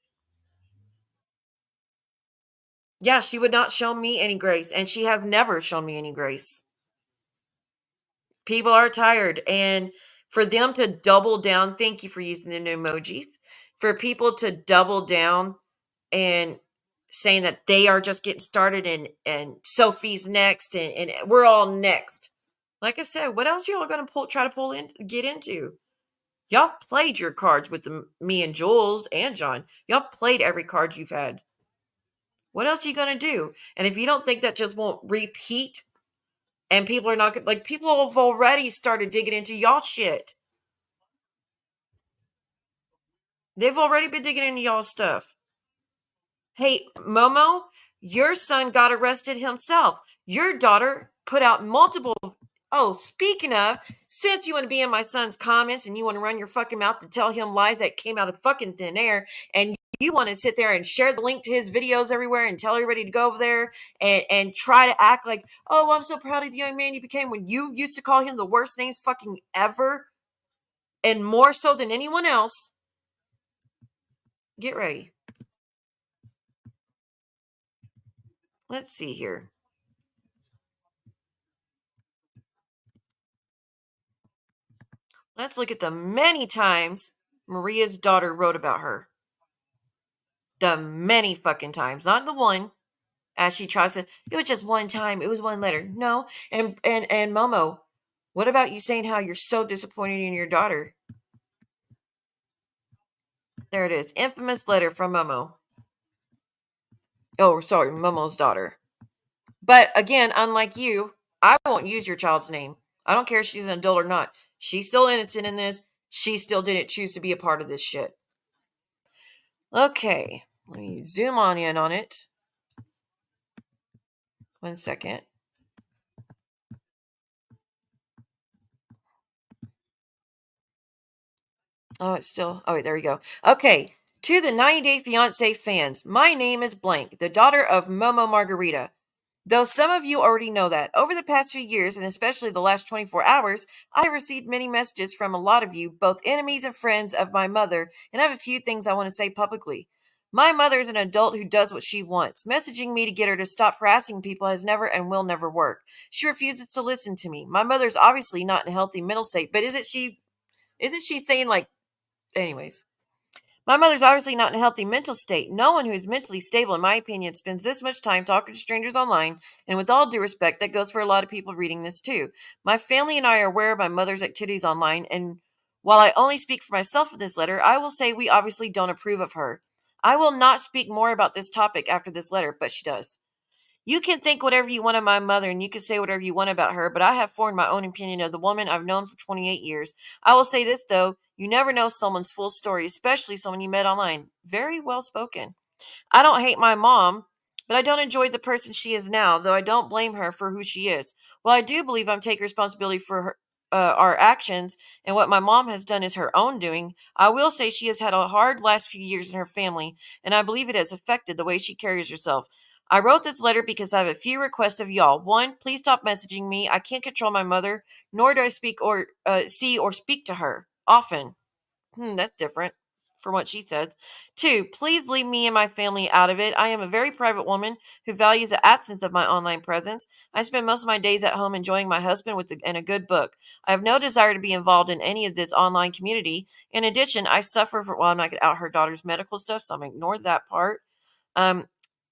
Yeah, she would not show me any grace, and she has never shown me any grace. People are tired, and for them to double down, thank you for using the new emojis. For people to double down and saying that they are just getting started and Sophie's next and we're all next. Like I said, what else y'all gonna try to pull in get into? Y'all played your cards with me and Jules and John. Y'all played every card you've had. What else are you gonna do? And if you don't think that just won't repeat and people are not gonna like people have already started digging into y'all shit. They've already been digging into y'all stuff. Hey, Momo, your son got arrested himself. Your daughter put out multiple. Oh, speaking of, since you want to be in my son's comments and you want to run your fucking mouth to tell him lies that came out of fucking thin air, and you want to sit there and share the link to his videos everywhere and tell everybody to go over there and try to act like, oh, I'm so proud of the young man you became when you used to call him the worst names fucking ever and more so than anyone else. Get ready. Let's see here. Let's look at the many times Maria's daughter wrote about her. The many fucking times, not the one. As she tries to, it was just one time. It was one letter. No, and Momo, what about you saying how you're so disappointed in your daughter? There it is, infamous letter from Momo. Oh, sorry, Momo's daughter. But again, unlike you, I won't use your child's name. I don't care if she's an adult or not. She's still innocent in this. She still didn't choose to be a part of this shit. Okay, let me zoom on in on it. 1 second. Oh, it's still. Oh, wait, there we go. Okay. To the 90 Day Fiancé fans, my name is Blank, the daughter of Momo Margarita. Though some of you already know that, over the past few years, and especially the last 24 hours, I have received many messages from a lot of you, both enemies and friends of my mother, and I have a few things I want to say publicly. My mother is an adult who does what she wants. Messaging me to get her to stop harassing people has never and will never work. She refuses to listen to me. My mother's obviously not in a healthy mental state, but isn't she saying like anyways? My mother's obviously not in a healthy mental state. No one who is mentally stable, in my opinion, spends this much time talking to strangers online, and with all due respect, that goes for a lot of people reading this too. My family and I are aware of my mother's activities online, and while I only speak for myself in this letter, I will say we obviously don't approve of her. I will not speak more about this topic after this letter, but she does. You can think whatever you want of my mother and you can say whatever you want about her, but I have formed my own opinion of the woman I've known for 28 years. I will say this, though. You never know someone's full story, especially someone you met online. Very well spoken. I don't hate my mom, but I don't enjoy the person she is now, though I don't blame her for who she is. While I do believe I'm taking responsibility for our actions, and what my mom has done is her own doing, I will say she has had a hard last few years in her family, and I believe it has affected the way she carries herself. I wrote this letter because I have a few requests of y'all. One, please stop messaging me. I can't control my mother, nor do I speak or see or speak to her often. That's different from what she says. Two, please leave me and my family out of it. I am a very private woman who values the absence of my online presence. I spend most of my days at home enjoying my husband and a good book. I have no desire to be involved in any of this online community. In addition, I suffer from, well, I'm not going to out her daughter's medical stuff, so I'm going to ignore that part. Um,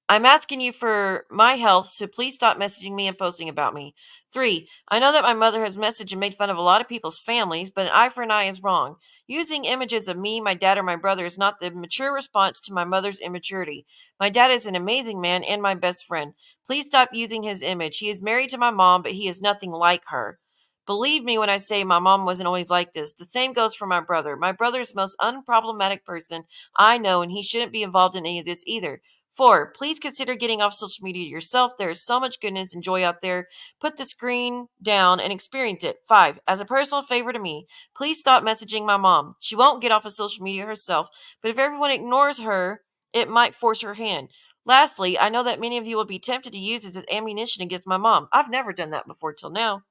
I'm asking you for my health, so please stop messaging me and posting about me. 3, I know that my mother has messaged and made fun of a lot of people's families, but an eye for an eye is wrong. Using images of me, my dad, or my brother is not the mature response to my mother's immaturity. My dad is an amazing man and my best friend. Please stop using his image. He is married to my mom, but he is nothing like her. Believe me when I say my mom wasn't always like this. The same goes for my brother. My brother is the most unproblematic person I know, and he shouldn't be involved in any of this either. 4, please consider getting off social media yourself. There is so much goodness and joy out there. Put the screen down and experience it. 5, as a personal favor to me, please stop messaging my mom. She won't get off of social media herself, but if everyone ignores her, it might force her hand. Lastly, I know that many of you will be tempted to use this as ammunition against my mom. I've never done that before till now.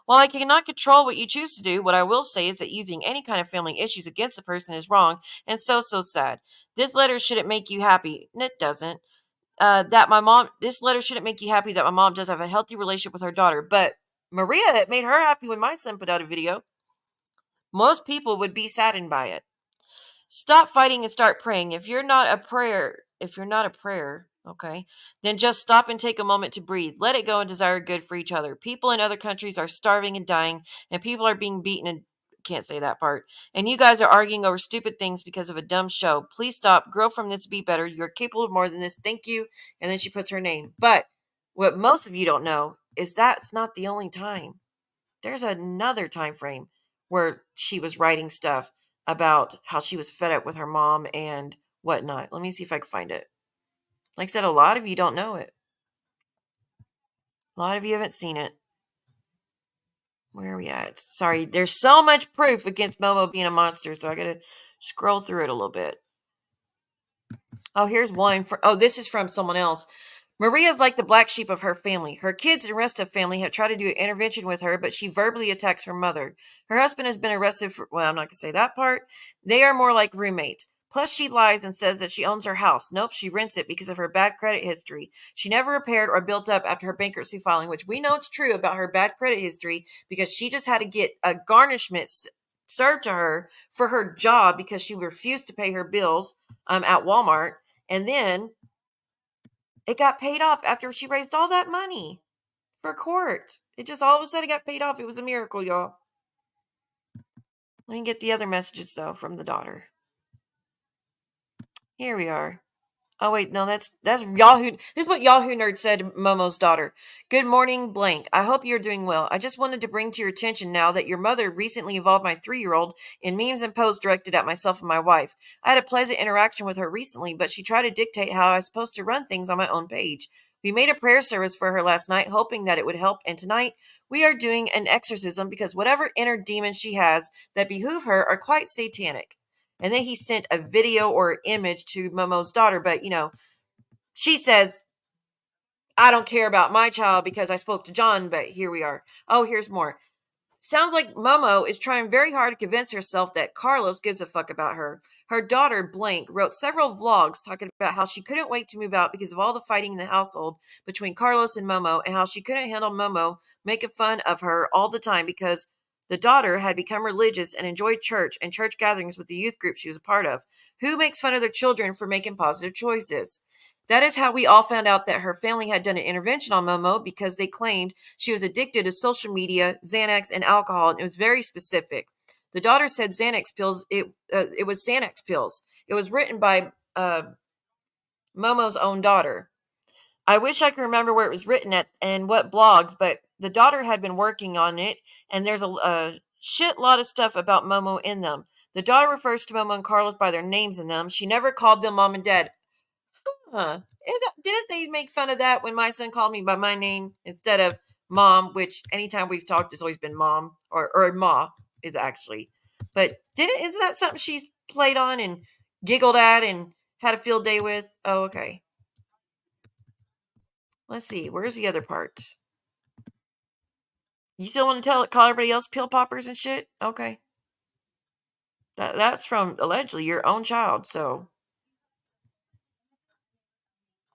While I cannot control what you choose to do, what I will say is that using any kind of family issues against a person is wrong and so sad. This letter shouldn't make you happy. And it doesn't. that my mom, this letter shouldn't make you happy that my mom does have a healthy relationship with her daughter. But Maria, it made her happy when my son put out a video. Most people would be saddened by it. Stop fighting and start praying. If you're not a prayer, okay, then just stop and take a moment to breathe. Let it go and desire good for each other. People in other countries are starving and dying, and people are being beaten and can't say that part. And you guys are arguing over stupid things because of a dumb show. Please stop. Grow from this. Be better. You're capable of more than this. Thank you. And then she puts her name. But what most of you don't know is that's not the only time. There's another time frame where she was writing stuff about how she was fed up with her mom and whatnot. Let me see if I can find it. Like I said, a lot of you don't know it. A lot of you haven't seen it. Where are we at? Sorry, there's so much proof against Momo being a monster, so I gotta scroll through it a little bit. Oh, here's one. This is from someone else. Maria's like the black sheep of her family. Her kids and the rest of the family have tried to do an intervention with her, but she verbally attacks her mother. Her husband has been arrested for, well, I'm not going to say that part. They are more like roommates. Plus, she lies and says that she owns her house. Nope, she rents it because of her bad credit history. She never repaired or built up after her bankruptcy filing, which we know it's true about her bad credit history because she just had to get a garnishment served to her for her job because she refused to pay her bills at Walmart. And then it got paid off after she raised all that money for court. It just all of a sudden got paid off. It was a miracle, y'all. Let me get the other messages, though, from the daughter. Here we are. Oh, wait, no, that's Yahoo. This is what Yahoo Nerd said to Momo's daughter. Good morning, blank. I hope you're doing well. I just wanted to bring to your attention now that your mother recently involved my 3-year-old in memes and posts directed at myself and my wife. I had a pleasant interaction with her recently, but she tried to dictate how I was supposed to run things on my own page. We made a prayer service for her last night, hoping that it would help, and tonight we are doing an exorcism because whatever inner demons she has that behoove her are quite satanic. And then he sent a video or image to Momo's daughter. But, she says, I don't care about my child because I spoke to John. But here we are. Oh, here's more. Sounds like Momo is trying very hard to convince herself that Carlos gives a fuck about her. Her daughter, Blank, wrote several vlogs talking about how she couldn't wait to move out because of all the fighting in the household between Carlos and Momo, and how she couldn't handle Momo making fun of her all the time because the daughter had become religious and enjoyed church and church gatherings with the youth group she was a part of. Who makes fun of their children for making positive choices? That is how we all found out that her family had done an intervention on Momo because they claimed she was addicted to social media, Xanax, and alcohol, and it was very specific. The daughter said Xanax pills. It was Xanax pills. It was written by Momo's own daughter. I wish I could remember where it was written at and what blogs, but the daughter had been working on it, and there's a shit lot of stuff about Momo in them. The daughter refers to Momo and Carlos by their names in them. She never called them mom and dad. Huh. Didn't they make fun of that when my son called me by my name instead of mom, which anytime we've talked, it's always been mom or ma is actually. But isn't that something she's played on and giggled at and had a field day with? Oh, okay. Let's see. Where's the other part? You still want to call everybody else pill poppers and shit? Okay. That's from allegedly your own child, so.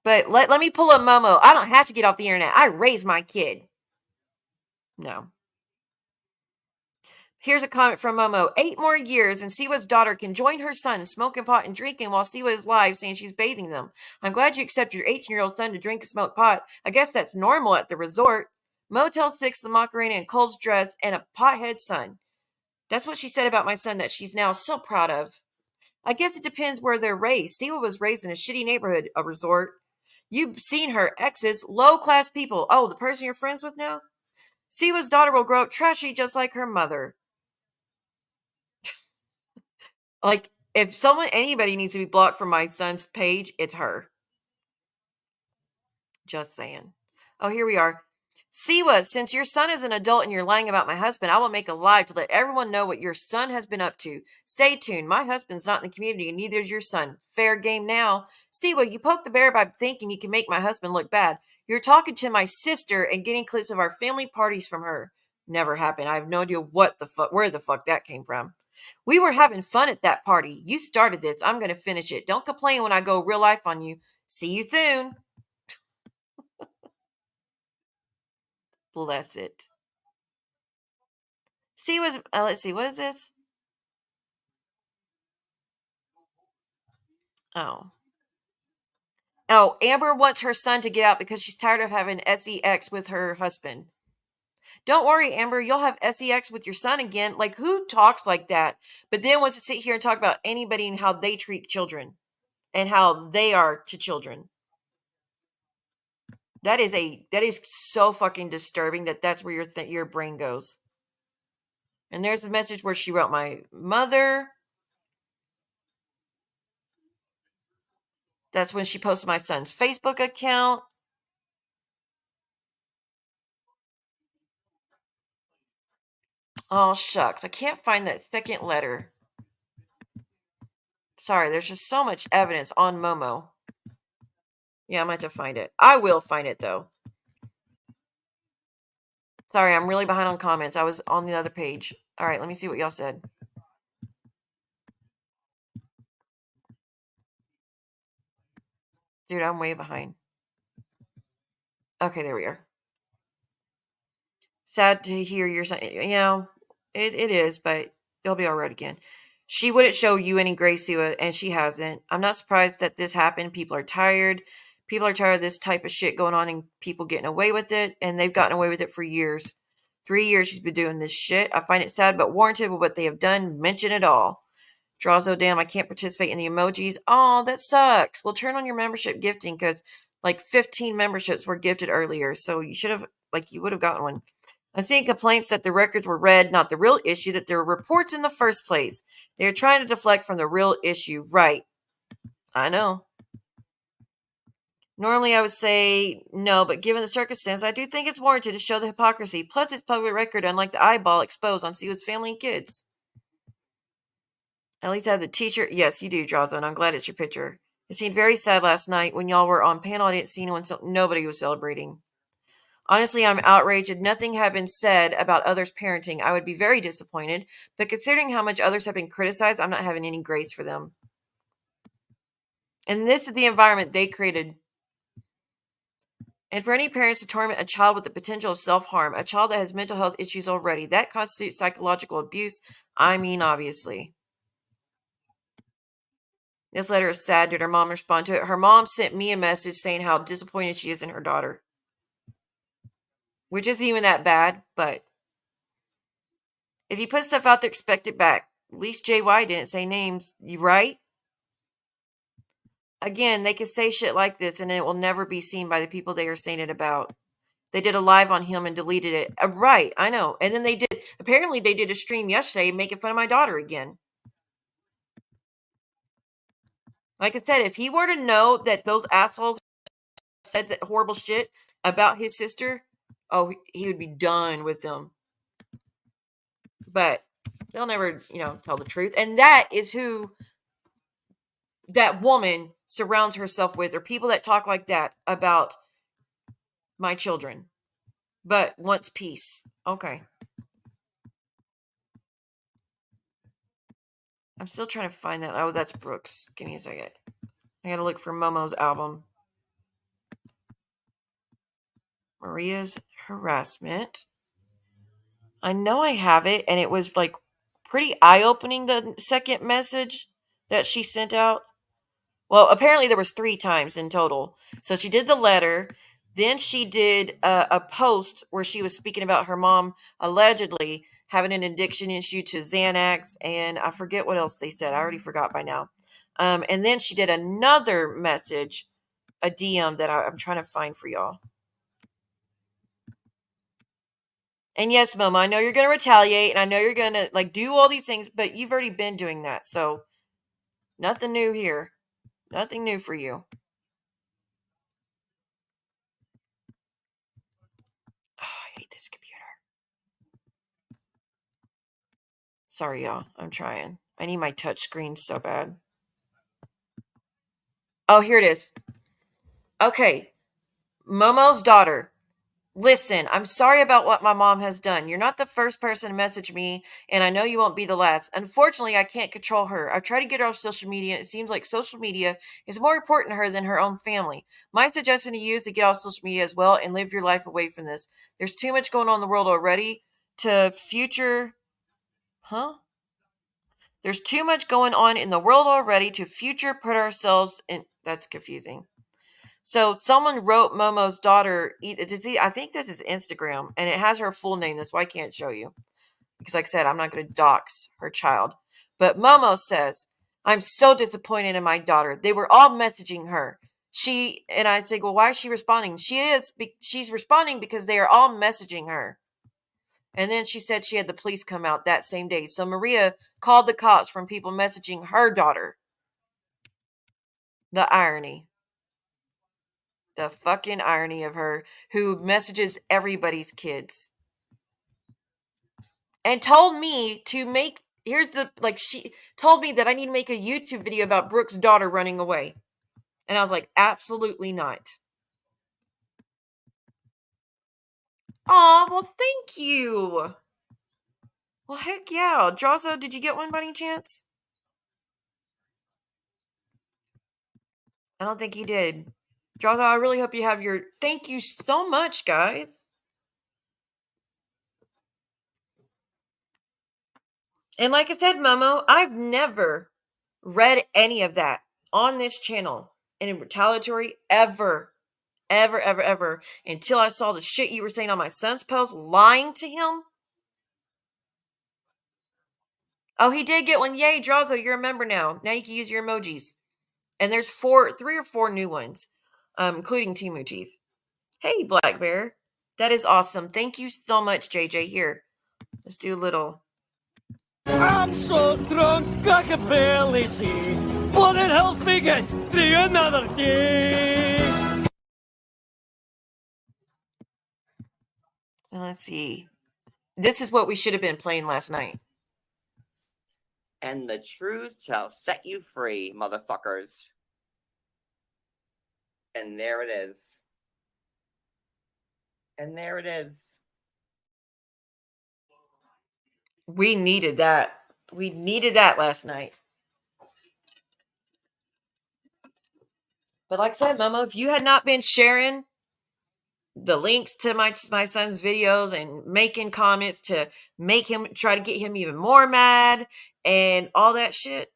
But let me pull up Momo. I don't have to get off the internet. I raised my kid. No. Here's a comment from Momo. 8 more years and Siwa's daughter can join her son smoking pot and drinking while Siwa is live saying she's bathing them. I'm glad you accept your 18-year-old son to drink and smoke pot. I guess that's normal at the resort. Motel 6, the Macarena, and Cole's dress, and a pothead son. That's what she said about my son that she's now so proud of. I guess it depends where they're raised. Siwa was raised in a shitty neighborhood, a resort. You've seen her exes, low-class people. Oh, the person you're friends with now? Siwa's daughter will grow up trashy just like her mother. Like, if anybody needs to be blocked from my son's page, it's her. Just saying. Oh, here we are. Siwa, since your son is an adult and you're lying about my husband, I will make a live to let everyone know what your son has been up to. Stay tuned. My husband's not in the community and neither is your son. Fair game now. Siwa, you poke the bear by thinking you can make my husband look bad. You're talking to my sister and getting clips of our family parties from her. Never happened. I have no idea where the fuck that came from. We were having fun at that party. You started this. I'm going to finish it. Don't complain when I go real life on you. See you soon. bless it. See, let's see, what is this? Oh. Oh, Amber wants her son to get out because she's tired of having sex with her husband. Don't worry, Amber, you'll have sex with your son again. Like, who talks like that? But then wants to sit here and talk about anybody and how they treat children and how they are to children. That is so fucking disturbing that's where your brain goes. And there's a message where she wrote my mother. That's when she posted my son's Facebook account. Oh, shucks. I can't find that second letter. Sorry, there's just so much evidence on Momo. Yeah, I might have to find it. I will find it, though. Sorry, I'm really behind on comments. I was on the other page. All right, let me see what y'all said. Dude, I'm way behind. Okay, there we are. Sad to hear your son. It is, but it'll be all right again. She wouldn't show you any grace to it, and she hasn't. I'm not surprised that this happened. People are tired. People are tired of this type of shit going on and people getting away with it, and they've gotten away with it for years. 3 years she's been doing this shit. I find it sad but warranted with what they have done. Mention it all. Draws, damn, I can't participate in the emojis. Oh, that sucks. Well, turn on your membership gifting because like 15 memberships were gifted earlier, so you should have, you would have gotten one. I'm seeing complaints that the records were read, not the real issue, that there were reports in the first place. They're trying to deflect from the real issue. Right. I know. Normally I would say no, but given the circumstance, I do think it's warranted to show the hypocrisy. Plus, it's public record, unlike the eyeball exposed on Siwa's family and kids. At least I have the t-shirt. Yes, you do, Drawzone. I'm glad it's your picture. It seemed very sad last night when y'all were on panel. I didn't see anyone, nobody was celebrating. Honestly, I'm outraged. If nothing had been said about others' parenting, I would be very disappointed. But considering how much others have been criticized, I'm not having any grace for them. And this is the environment they created. And for any parents to torment a child with the potential of self-harm, a child that has mental health issues already, that constitutes psychological abuse. I mean, obviously. This letter is sad. Did her mom respond to it? Her mom sent me a message saying how disappointed she is in her daughter. Which isn't even that bad, but if you put stuff out there, expect it back. At least JY didn't say names. You right? Again, they could say shit like this and it will never be seen by the people they are saying it about. They did a live on him and deleted it. Right, I know. And then apparently they did a stream yesterday making fun of my daughter again. Like I said, if he were to know that those assholes said that horrible shit about his sister, oh, he would be done with them. But they'll never, tell the truth. And that is who that woman surrounds herself with, or people that talk like that about my children, but wants peace. Okay. I'm still trying to find that. Oh, that's Brooks. Give me a second. I gotta look for Momo's album. Maria's harassment. I know I have it, and it was like pretty eye-opening, the second message that she sent out. Well, apparently there was 3 times in total. So she did the letter, then she did a post where she was speaking about her mom allegedly having an addiction issue to Xanax, and I forget what else they said. I already forgot by now. And then she did another message, a DM that I'm trying to find for y'all. And yes, Momo, I know you're going to retaliate, and I know you're going to do all these things, but you've already been doing that. So nothing new here. Nothing new for you. Oh, I hate this computer. Sorry, y'all. I'm trying. I need my touch screen so bad. Oh, here it is. Okay. Momo's daughter Listen, I'm sorry about what my mom has done. You're not the first person to message me, and I know you won't be the last. Unfortunately, I can't control her. I've tried to get her off social media, and it seems like social media is more important to her than her own family. My suggestion to you is to get off social media as well and live your life away from this. There's too much going on in the world already to future. Huh? There's too much going on in the world already to future put ourselves in. That's confusing. So someone wrote Momo's daughter. I think this is Instagram, and it has her full name. That's why I can't show you because, like I said, I'm not going to dox her child. But Momo says, "I'm so disappointed in my daughter. They were all messaging her. She and I say, well, why is she responding? She's responding because they are all messaging her." And then she said she had the police come out that same day. So Maria called the cops from people messaging her daughter. The irony. The fucking irony of her who messages everybody's kids. And told me to make, she told me that I need to make a YouTube video about Brooke's daughter running away. And I was like, absolutely not. Aw, well, thank you. Well, heck yeah. Drazo, did you get one by any chance? I don't think he did. Drazo, I really hope you have your... Thank you so much, guys. And like I said, Momo, I've never read any of that on this channel in retaliatory ever, until I saw the shit you were saying on my son's post, lying to him. Oh, he did get one. Yay, Drazo, you're a member now. Now you can use your emojis. And there's 3 or 4 new ones, including Timu Teeth. Hey, Black Bear. That is awesome. Thank you so much, JJ. Here, let's do a little. I'm so drunk I can barely see, but it helps me get through another day. And let's see. This is what we should have been playing last night. And the truth shall set you free, motherfuckers. And there it is. And there it is. We needed that. We needed that last night. But like I said, Momo, if you had not been sharing the links to my son's videos and making comments to make him try to get him even more mad and all that shit,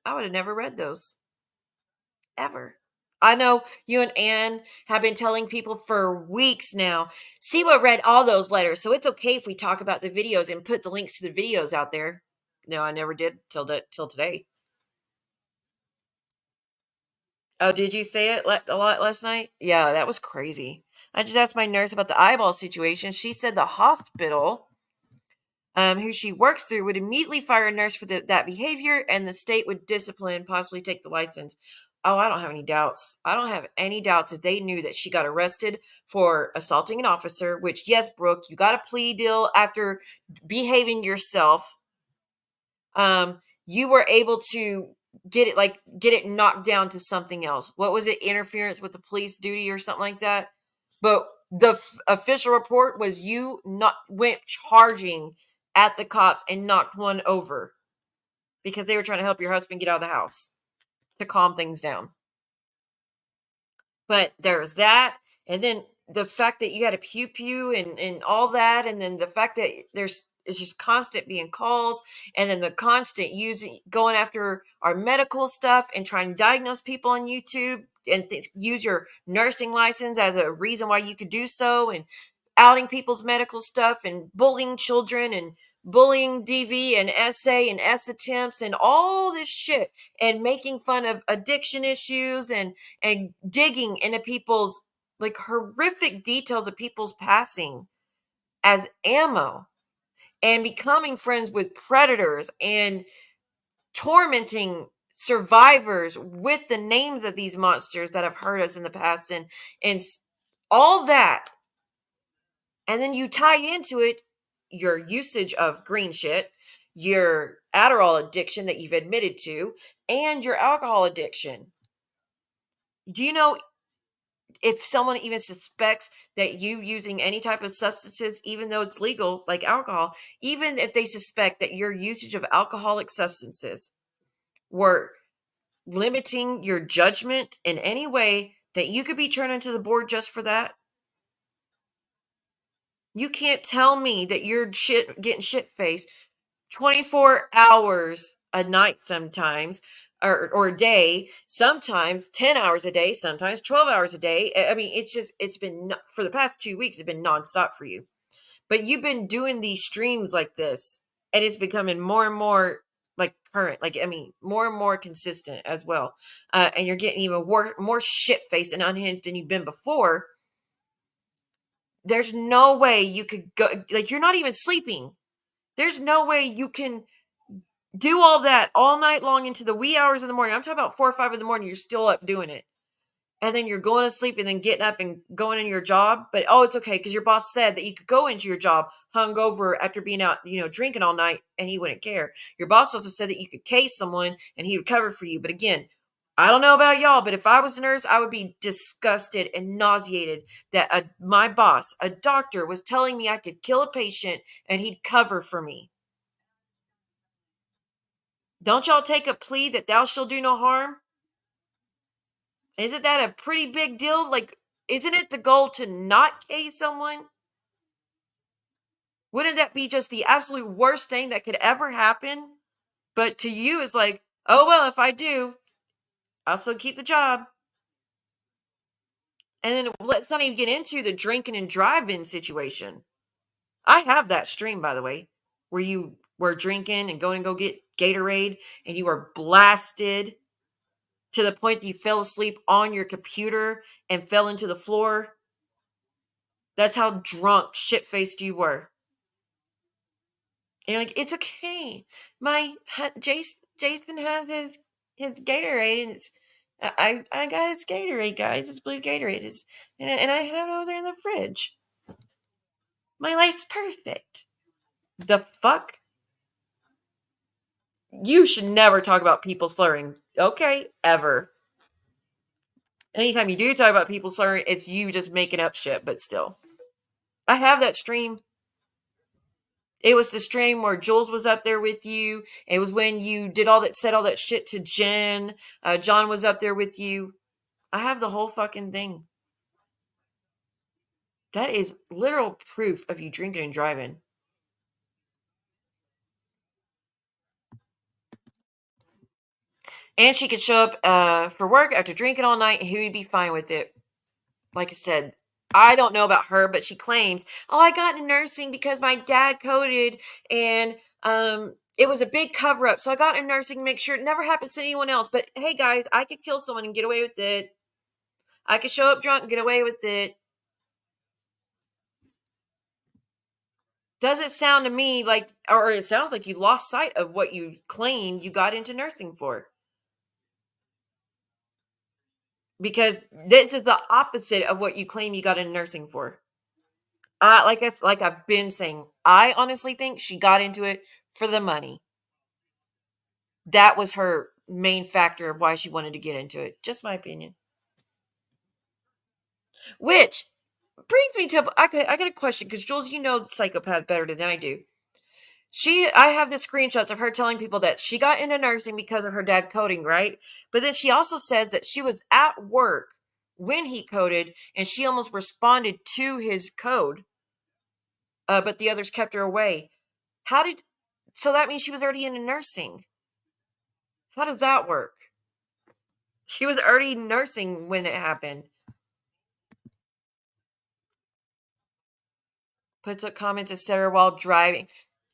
I would have never read those. Ever. I know you and Ann have been telling people for weeks now, Siwa read all those letters, so it's okay if we talk about the videos and put the links to the videos out there. No, I never did till today. Oh, did you say it a lot last night? Yeah, that was crazy. I just asked my nurse about the eyeball situation. She said the hospital who she works through would immediately fire a nurse for that behavior, and the state would discipline, possibly take the license. Oh, I don't have any doubts. I don't have any doubts if they knew that she got arrested for assaulting an officer, which, yes, Brooke, you got a plea deal after behaving yourself. You were able to get it knocked down to something else. What was it? Interference with the police duty or something like that. But the official report was you went charging at the cops and knocked one over because they were trying to help your husband get out of the house to calm things down. But there's that, and then the fact that you had a pew and all that, and then the fact that it's just constant being called, and then the constant going after our medical stuff and trying to diagnose people on YouTube and use your nursing license as a reason why you could do so, and outing people's medical stuff and bullying children and bullying DV and essay and S attempts and all this shit and making fun of addiction issues and digging into people's horrific details of people's passing as ammo and becoming friends with predators and tormenting survivors with the names of these monsters that have hurt us in the past and all that. And then you tie into it your usage of green shit, your Adderall addiction that you've admitted to, and your alcohol addiction. Do you know if someone even suspects that you using any type of substances, even though it's legal, like alcohol, even if they suspect that your usage of alcoholic substances were limiting your judgment in any way, that you could be turned into the board just for that. You can't tell me that you're getting shit faced 24 hours a night sometimes, or a day, sometimes 10 hours a day, sometimes 12 hours a day. I mean, it's been, for the past 2 weeks, it's been nonstop for you. But you've been doing these streams like this, and it's becoming more and more like current, like, I mean, more and more consistent as well. And you're getting even more shit faced and unhinged than you've been before. There's no way you could go, like, you're not even sleeping. There's no way you can do all that all night long into the wee hours in the morning. I'm talking about 4 or 5 in the morning. You're still up doing it. And then you're going to sleep and then getting up and going into your job. But, oh, it's okay because your boss said that you could go into your job hungover after being out, drinking all night, and he wouldn't care. Your boss also said that you could case someone and he would cover for you. But again, I don't know about y'all, but if I was a nurse, I would be disgusted and nauseated that my boss, a doctor, was telling me I could kill a patient and he'd cover for me. Don't y'all take a plea that thou shalt do no harm? Isn't that a pretty big deal? Like, isn't it the goal to not case someone? Wouldn't that be just the absolute worst thing that could ever happen? But to you, it's like, oh, well, if I do, I'll still keep the job. And then let's not even get into the drinking and driving situation. I have that stream, by the way, where you were drinking and going to go get Gatorade and you were blasted to the point that you fell asleep on your computer and fell into the floor. That's how drunk, shit-faced you were. And you're like, it's okay. Jason has his Gatorade, and I got his Gatorade, guys. His blue Gatorade, and I have it over there in the fridge. My life's perfect. The fuck? You should never talk about people slurring. Okay, ever. Anytime you do talk about people slurring, it's you just making up shit, but still. I have that stream. It was the stream where Jules was up there with you. It was when you said all that shit to Jen. John was up there with you. I have the whole fucking thing. That is literal proof of you drinking and driving. And she could show up for work after drinking all night, and he would be fine with it. Like I said, I don't know about her, but she claims, oh, I got into nursing because my dad coded, and it was a big cover up. So I got into nursing to make sure it never happens to anyone else. But hey, guys, I could kill someone and get away with it. I could show up drunk and get away with it. Doesn't sound to me like, or it sounds like you lost sight of what you claim you got into nursing for. Because this is the opposite of what you claim you got into nursing for. Like I've been saying, I honestly think she got into it for the money. That was her main factor of why she wanted to get into it. Just my opinion. Which brings me to, I got a question, because Jules, you know psychopath better than I do. I have the screenshots of her telling people that she got into nursing because of her dad coding, right? But then she also says that she was at work when he coded and she almost responded to his code. But the others kept her away. So that means she was already into nursing. How does that work? She was already nursing when it happened. Puts up comments, etc. while driving.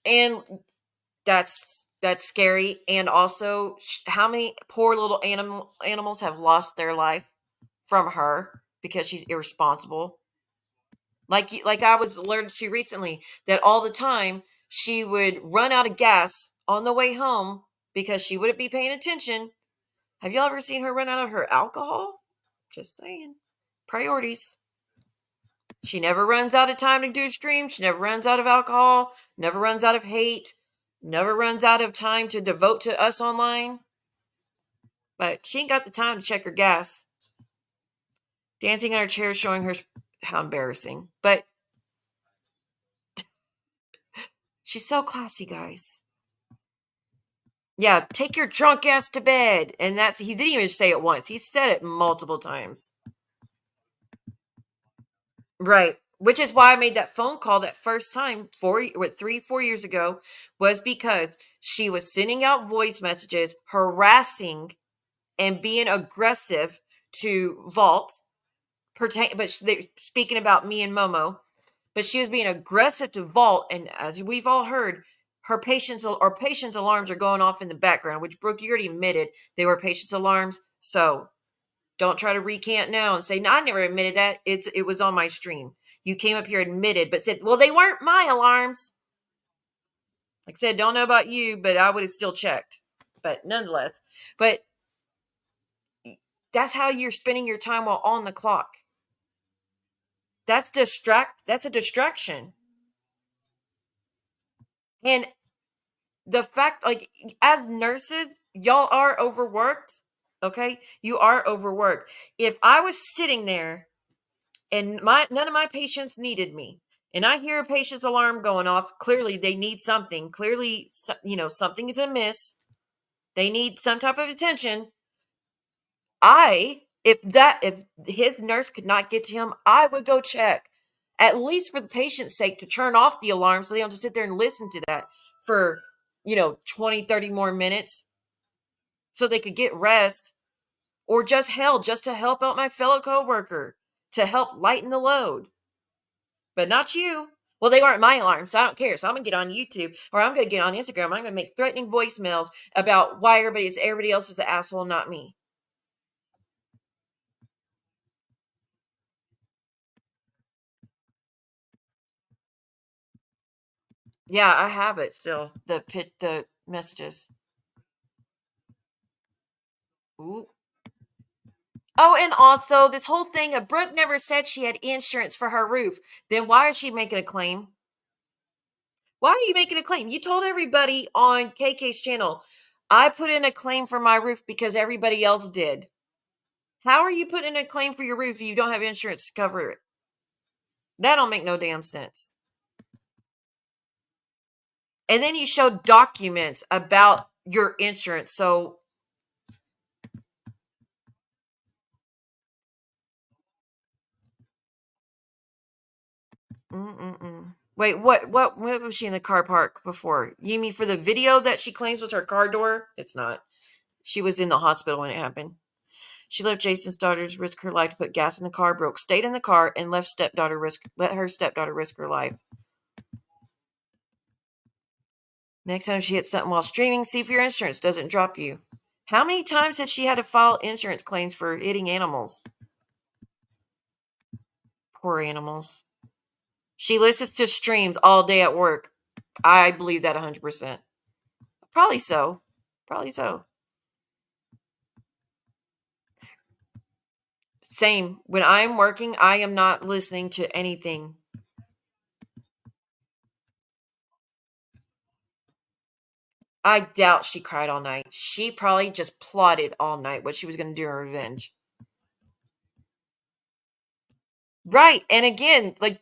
And that's scary. And also, how many poor little animals have lost their life from her because she's irresponsible? Like I was alerted to recently, that all the time she would run out of gas on the way home because she wouldn't be paying attention. Have y'all ever seen her run out of her alcohol? Just saying. Priorities. She never runs out of time to do streams. She never runs out of alcohol. Never runs out of hate. Never runs out of time to devote to us online. But she ain't got the time to check her gas. Dancing in her chair, showing her how embarrassing. But she's so classy, guys. Yeah, take your drunk ass to bed. And he didn't even say it once. He said it multiple times. Right. Which is why I made that phone call that first time 4 years ago, was because she was sending out voice messages, harassing and being aggressive to Vault. Speaking about me and Momo, but she was being aggressive to Vault, and as we've all heard, her patient's alarms are going off in the background. Which, Brooke, you already admitted they were patient's alarms, so don't try to recant now and say, no, I never admitted that. It was on my stream. You came up here, admitted, but said, well, they weren't my alarms. Like I said, don't know about you, but I would have still checked. But nonetheless, but that's how you're spending your time while on the clock. That's a distraction. And the fact, like, as nurses, y'all are overworked. Okay? You are overworked. If I was sitting there and none of my patients needed me, and I hear a patient's alarm going off, clearly they need something. Clearly, something is amiss. They need some type of attention. If his nurse could not get to him, I would go check, at least for the patient's sake, to turn off the alarm so they don't just sit there and listen to that for 20, 30 more minutes, so they could get rest, or just to help out my fellow coworker, to help lighten the load. But not you. Well, they aren't my alarms, so I don't care. So I'm gonna get on YouTube, or I'm gonna get on Instagram. I'm gonna make threatening voicemails about why everybody else is an asshole, not me. Yeah, I have it still. The messages. Ooh. Oh, and also this whole thing of Brooke never said she had insurance for her roof. Then why is she making a claim? Why are you making a claim? You told everybody on KK's channel, I put in a claim for my roof because everybody else did. How are you putting in a claim for your roof if you don't have insurance to cover it? That don't make no damn sense. And then you showed documents about your insurance. So wait, what was she in the car park before? You mean for the video that she claims was her car door? It's not. She was in the hospital when it happened. She let Jason's daughters risk her life to put gas in the car, Brooke stayed in the car, and let her stepdaughter risk her life. Next time she hits something while streaming, see if your insurance doesn't drop you. How many times has she had to file insurance claims for hitting animals? Poor animals. She listens to streams all day at work. I believe that 100%. Probably so. Probably so. Same. When I'm working, I am not listening to anything. I doubt she cried all night. She probably just plotted all night what she was going to do in revenge. Right. And again, like,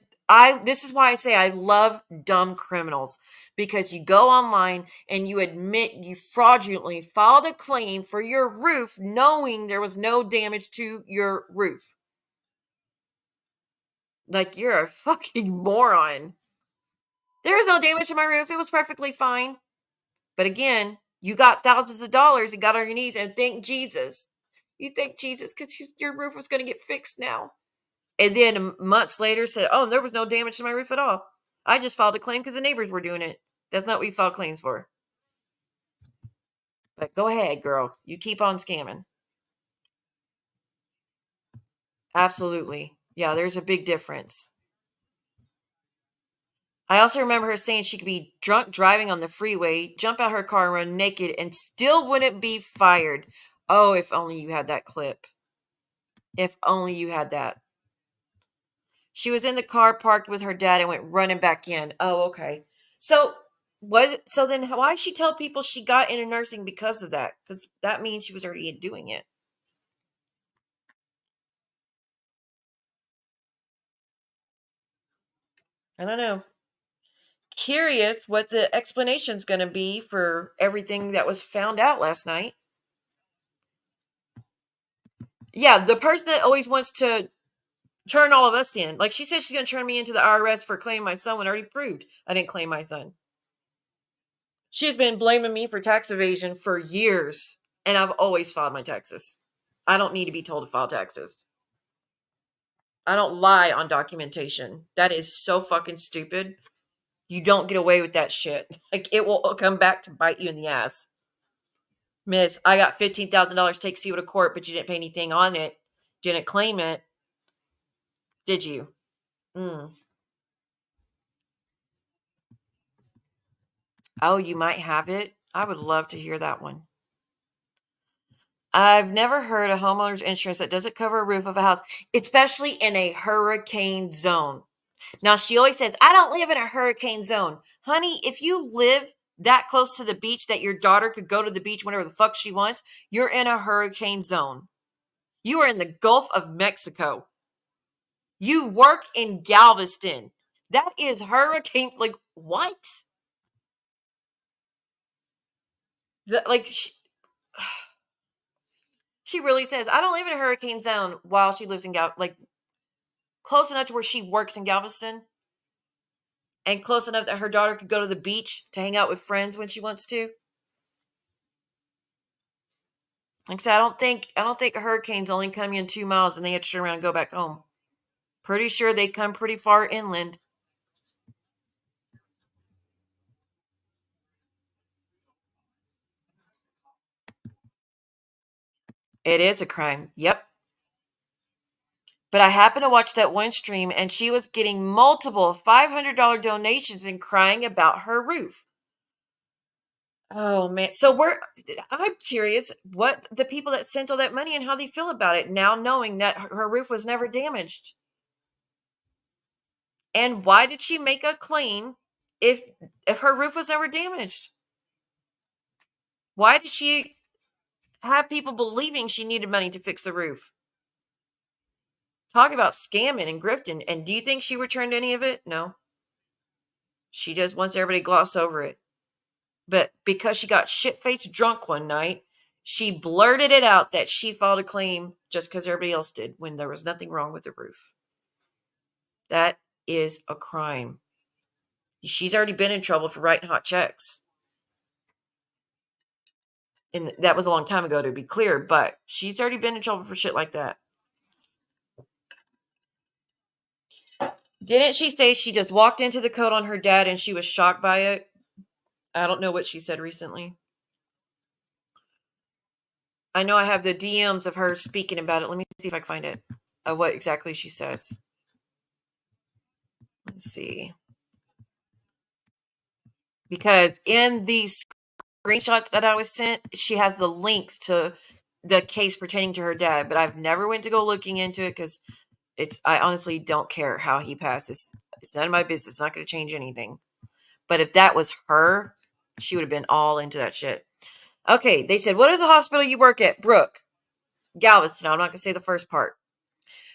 this is why I say I love dumb criminals, because you go online and you admit you fraudulently filed a claim for your roof knowing there was no damage to your roof. Like, you're a fucking moron. There was no damage to my roof. It was perfectly fine. But again, you got thousands of dollars and got on your knees and thank Jesus. You thank Jesus because your roof was going to get fixed now. And then months later said, oh, there was no damage to my roof at all. I just filed a claim because the neighbors were doing it. That's not what you filed claims for. But go ahead, girl. You keep on scamming. Absolutely. Yeah, there's a big difference. I also remember her saying she could be drunk driving on the freeway, jump out her car and run naked and still wouldn't be fired. Oh, if only you had that clip. If only you had that. She was in the car parked with her dad and went running back in. Oh, okay. So then why did she tell people she got into nursing because of that? Because that means she was already doing it. I don't know. Curious what the explanation's going to be for everything that was found out last night. Yeah, the person that always wants to turn all of us in. Like, she said she's going to turn me into the IRS for claiming my son when I already proved I didn't claim my son. She's been blaming me for tax evasion for years, and I've always filed my taxes. I don't need to be told to file taxes. I don't lie on documentation. That is so fucking stupid. You don't get away with that shit. Like, it will come back to bite you in the ass. Miss, I got $15,000 to take Siwa to court, but you didn't pay anything on it. Didn't claim it. Did you? Oh, you might have it. I would love to hear that one. I've never heard of homeowner's insurance that doesn't cover a roof of a house, especially in a hurricane zone. Now, she always says, I don't live in a hurricane zone. Honey, if you live that close to the beach that your daughter could go to the beach whenever the fuck she wants, you're in a hurricane zone. You are in the Gulf of Mexico. You work in Galveston. That is hurricane. Like, what? She really says, I don't live in a hurricane zone while she lives in close enough to where she works in Galveston and close enough that her daughter could go to the beach to hang out with friends when she wants to. Like I said, I don't think hurricanes only come in 2 miles and they have to turn around and go back home. Pretty sure they come pretty far inland. It is a crime. Yep. But I happened to watch that one stream and she was getting multiple $500 donations and crying about her roof. Oh man. So I'm curious what the people that sent all that money and how they feel about it now, knowing that her roof was never damaged. And why did she make a claim if her roof was never damaged? Why did she have people believing she needed money to fix the roof? Talk about scamming and grifting. And do you think she returned any of it? No. She just wants everybody to gloss over it. But because she got shit-faced drunk one night, she blurted it out that she filed a claim just because everybody else did when there was nothing wrong with the roof. That is a crime. She's already been in trouble for writing hot checks. And that was a long time ago, to be clear, but she's already been in trouble for shit like that. Didn't she say she just walked into the code on her dad and she was shocked by it? I don't know what she said recently. I know I have the DMs of her speaking about it. Let me see if I can find it. What exactly she says. Let's see. Because in these screenshots that I was sent, she has the links to the case pertaining to her dad, but I've never went to go looking into it because I honestly don't care how he passes. It's none of my business. It's not going to change anything. But if that was her, she would have been all into that shit. Okay, they said, what is the hospital you work at? Brooke. Galveston. I'm not going to say the first part.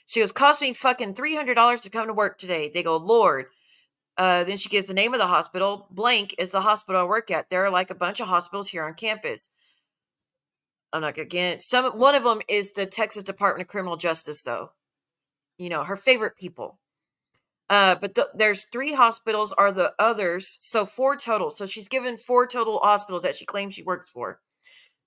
She goes, cost me fucking $300 to come to work today. They go, Lord. Then she gives the name of the hospital. Blank is the hospital I work at. There are like a bunch of hospitals here on campus. I'm not going to get it. One of them is the Texas Department of Criminal Justice, though. You know, her favorite people. But there's 3 hospitals are the others. So 4 total. So she's given 4 total hospitals that she claims she works for.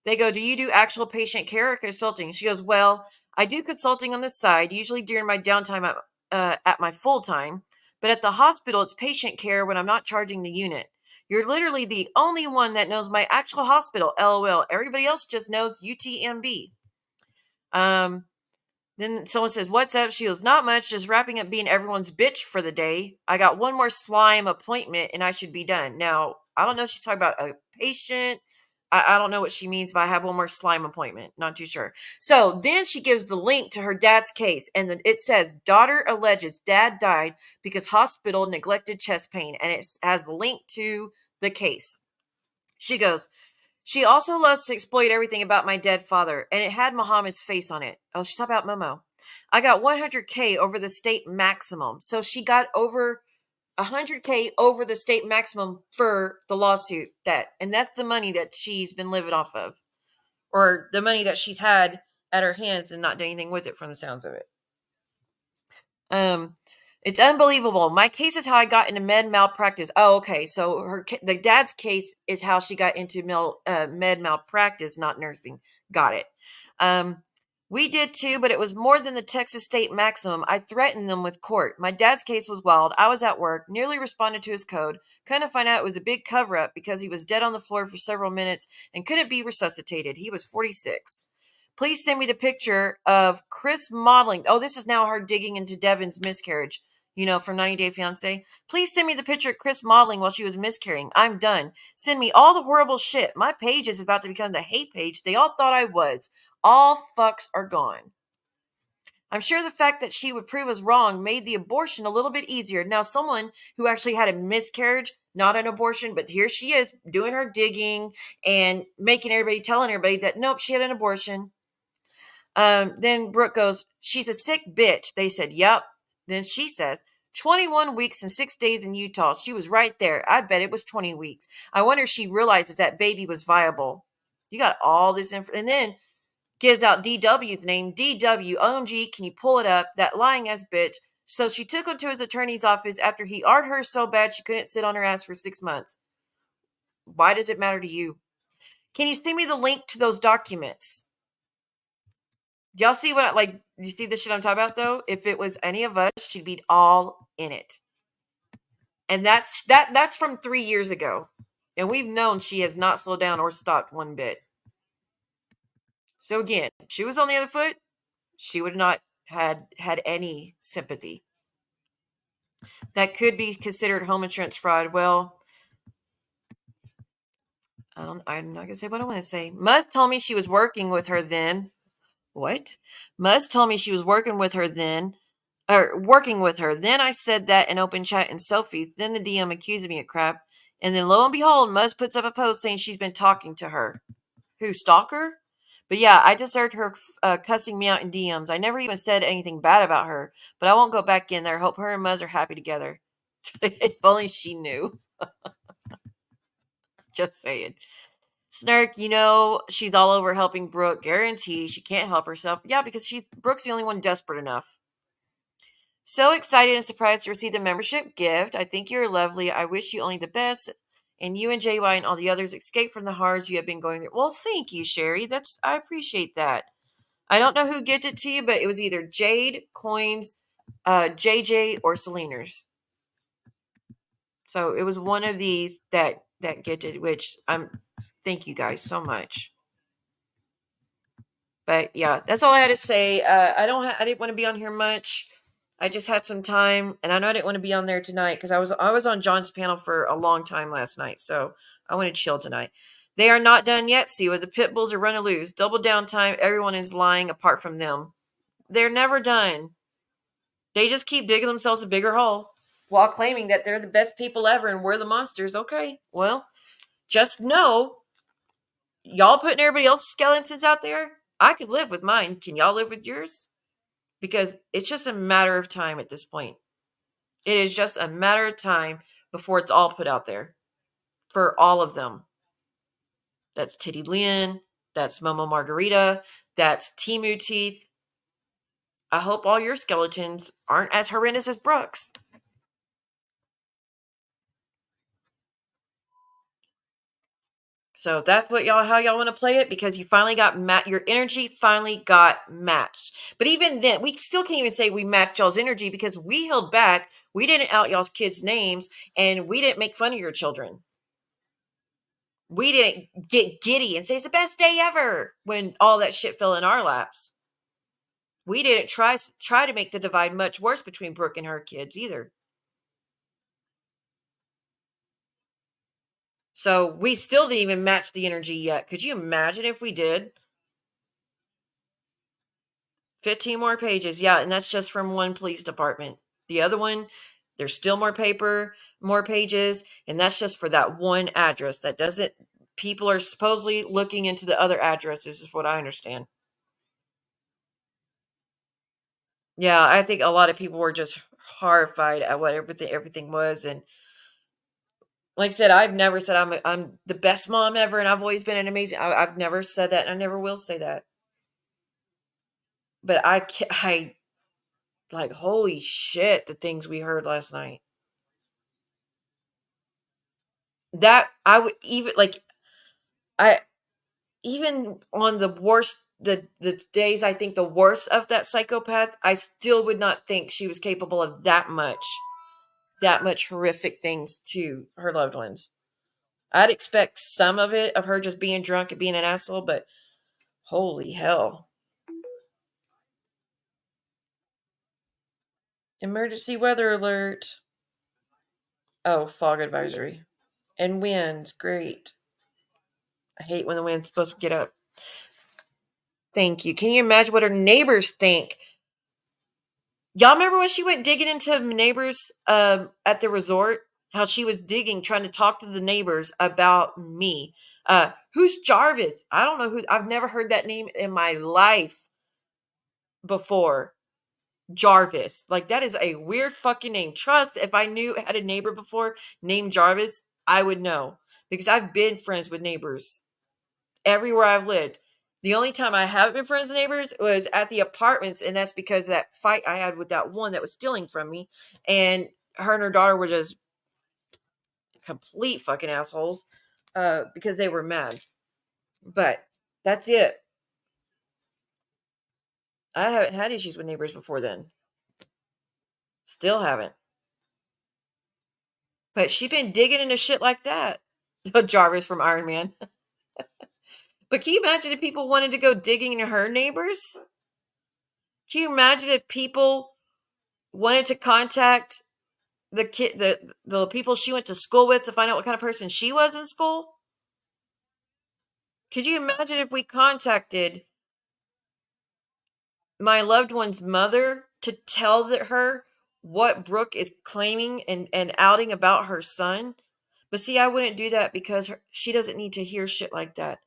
They go, do you do actual patient care or consulting? She goes, well, I do consulting on the side, usually during my downtime at my full time. But at the hospital, it's patient care when I'm not charging the unit. You're literally the only one that knows my actual hospital, LOL. Everybody else just knows UTMB. Then someone says, what's up? She goes, not much, just wrapping up being everyone's bitch for the day. I got one more slime appointment and I should be done. Now, I don't know if she's talking about a patient. I don't know what she means by I have one more slime appointment. Not too sure. So then she gives the link to her dad's case. And then it says, daughter alleges dad died because hospital neglected chest pain. And it has the link to the case. She goes, she also loves to exploit everything about my dead father. And it had Muhammad's face on it. Oh, she's talking about Momo. I got 100K over the state maximum. So she got over $100K over the state maximum for the lawsuit. And that's the money that she's been living off of, or the money that she's had at her hands and not done anything with it from the sounds of it. It's unbelievable. My case is how I got into med malpractice. Oh, okay. So the dad's case is how she got into med malpractice, not nursing. Got it. We did too, but it was more than the Texas state maximum. I threatened them with court. My dad's case was wild. I was at work, nearly responded to his code. Couldn't find out it was a big cover up because he was dead on the floor for several minutes and couldn't be resuscitated. He was 46. Please send me the picture of Chris modeling. Oh, this is now her digging into Devin's miscarriage, from 90 Day Fiancé. Please send me the picture of Chris modeling while she was miscarrying. I'm done. Send me all the horrible shit. My page is about to become the hate page they all thought I was. All fucks are gone. I'm sure the fact that she would prove us wrong made the abortion a little bit easier. Now, someone who actually had a miscarriage, not an abortion, but here she is doing her digging and telling everybody that, nope, she had an abortion. Then Brooke goes, she's a sick bitch. They said, yep. Then she says, 21 weeks and 6 days in Utah. She was right there. I bet it was 20 weeks. I wonder if she realizes that baby was viable. You got all this info. And then gives out DW's name. DW, OMG, can you pull it up? That lying ass bitch. So she took him to his attorney's office after he art her so bad she couldn't sit on her ass for 6 months. Why does it matter to you? Can you send me the link to those documents? Y'all see you see the shit I'm talking about though? If it was any of us, she'd be all in it. And that's from 3 years ago. And we've known she has not slowed down or stopped one bit. So again, if she was on the other foot, she would not had any sympathy. That could be considered home insurance fraud. Well, I'm not gonna say what I want to say. Muzz told me she was working with her then. What? Muzz told me she was working with her then. Then I said that in open chat and Sophie's. Then the DM accused me of crap. And then lo and behold, Muzz puts up a post saying she's been talking to her. Who, stalker? But yeah, I just heard her cussing me out in DMs. I never even said anything bad about her, but I won't go back in there. Hope her and Muzz are happy together. If only she knew. Just saying. Snark, she's all over helping Brooke. Guarantee she can't help herself. Yeah, because Brooke's the only one desperate enough. So excited and surprised to receive the membership gift. I think you're lovely. I wish you only the best. And you and JY and all the others escape from the horrors you have been going through. Well, thank you, Sherry. I appreciate that. I don't know who gifted it to you, but it was either Jade, Coins, JJ, or Seliners. So it was one of these that gifted, which thank you guys so much. But yeah, that's all I had to say. I didn't want to be on here much. I just had some time, and I know I didn't want to be on there tonight because I was on John's panel for a long time last night, so I want to chill tonight. They are not done yet. See, where the pit bulls are running loose. Double down time. Everyone is lying apart from them. They're never done. They just keep digging themselves a bigger hole while claiming that they're the best people ever and we're the monsters. Okay, well, just know, y'all putting everybody else's skeletons out there, I could live with mine. Can y'all live with yours? Because it's just a matter of time at this point. It is just a matter of time before it's all put out there. For all of them. That's Titty Lynn. That's Momo Margarita. That's Timu Teeth. I hope all your skeletons aren't as horrendous as Brooke's. So that's how y'all want to play it, because you finally got your energy finally got matched. But even then, we still can't even say we matched y'all's energy because we held back. We didn't out y'all's kids' names, and we didn't make fun of your children. We didn't get giddy and say it's the best day ever when all that shit fell in our laps. We didn't try to make the divide much worse between Brooke and her kids either. So we still didn't even match the energy yet. Could you imagine if we did? 15 more pages. Yeah, and that's just from one police department. The other one, there's still more paper, more pages, and that's just for that one address. People are supposedly looking into the other addresses, is what I understand. Yeah, I think a lot of people were just horrified at what everything was. And like I said, I've never said I'm the best mom ever, and I've always been an amazing. I've never said that, and I never will say that. But I like, holy shit, the things we heard last night. That I would even like, I even on the worst, the days I think the worst of that psychopath, I still would not think she was capable of that much horrific things to her loved ones. I'd expect some of it of her just being drunk and being an asshole, but holy hell. Emergency weather alert. Oh, fog advisory. And winds. Great. I hate when the wind's supposed to get up. Thank you. Can you imagine what her neighbors think? Y'all remember when she went digging into neighbors at the resort? How she was digging, trying to talk to the neighbors about me. Who's Jarvis? I don't know who. I've never heard that name in my life before. Jarvis. Like, that is a weird fucking name. Trust, if I had a neighbor before named Jarvis, I would know. Because I've been friends with neighbors everywhere I've lived. The only time I haven't been friends with neighbors was at the apartments, and that's because of that fight I had with that one that was stealing from me. And her and her daughter were just complete fucking assholes because they were mad. But that's it. I haven't had issues with neighbors before then. Still haven't. But she been digging into shit like that. Jarvis from Iron Man. But can you imagine if people wanted to go digging into her neighbors? Can you imagine if people wanted to contact the people she went to school with to find out what kind of person she was in school? Could you imagine if we contacted my loved one's mother to tell her what Brooke is claiming and outing about her son? But see, I wouldn't do that because she doesn't need to hear shit like that.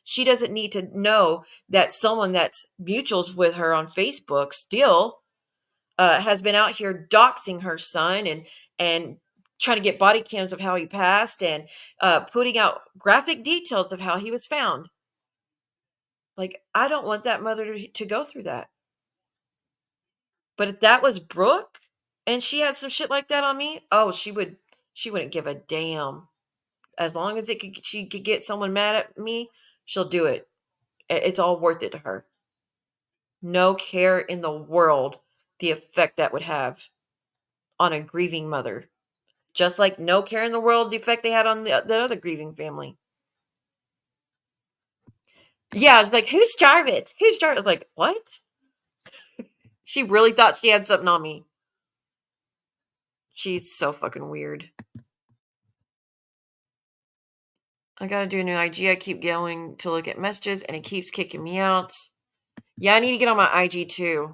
She doesn't need to know that someone that's mutuals with her on Facebook still has been out here doxing her son and trying to get body cams of how he passed and putting out graphic details of how he was found. Like, I don't want that mother to go through that. But if that was Brooke and she had some shit like that on me, oh, she wouldn't give a damn. As long as she could get someone mad at me, she'll do it. It's all worth it to her. No care in the world the effect that would have on a grieving mother. Just like no care in the world the effect they had on the other grieving family. Yeah, it's like, who's Jarvis? Who's Jarvis? I was like, what? She really thought she had something on me. She's so fucking weird. I gotta do a new IG. I keep going to look at messages and it keeps kicking me out. Yeah, I need to get on my IG too.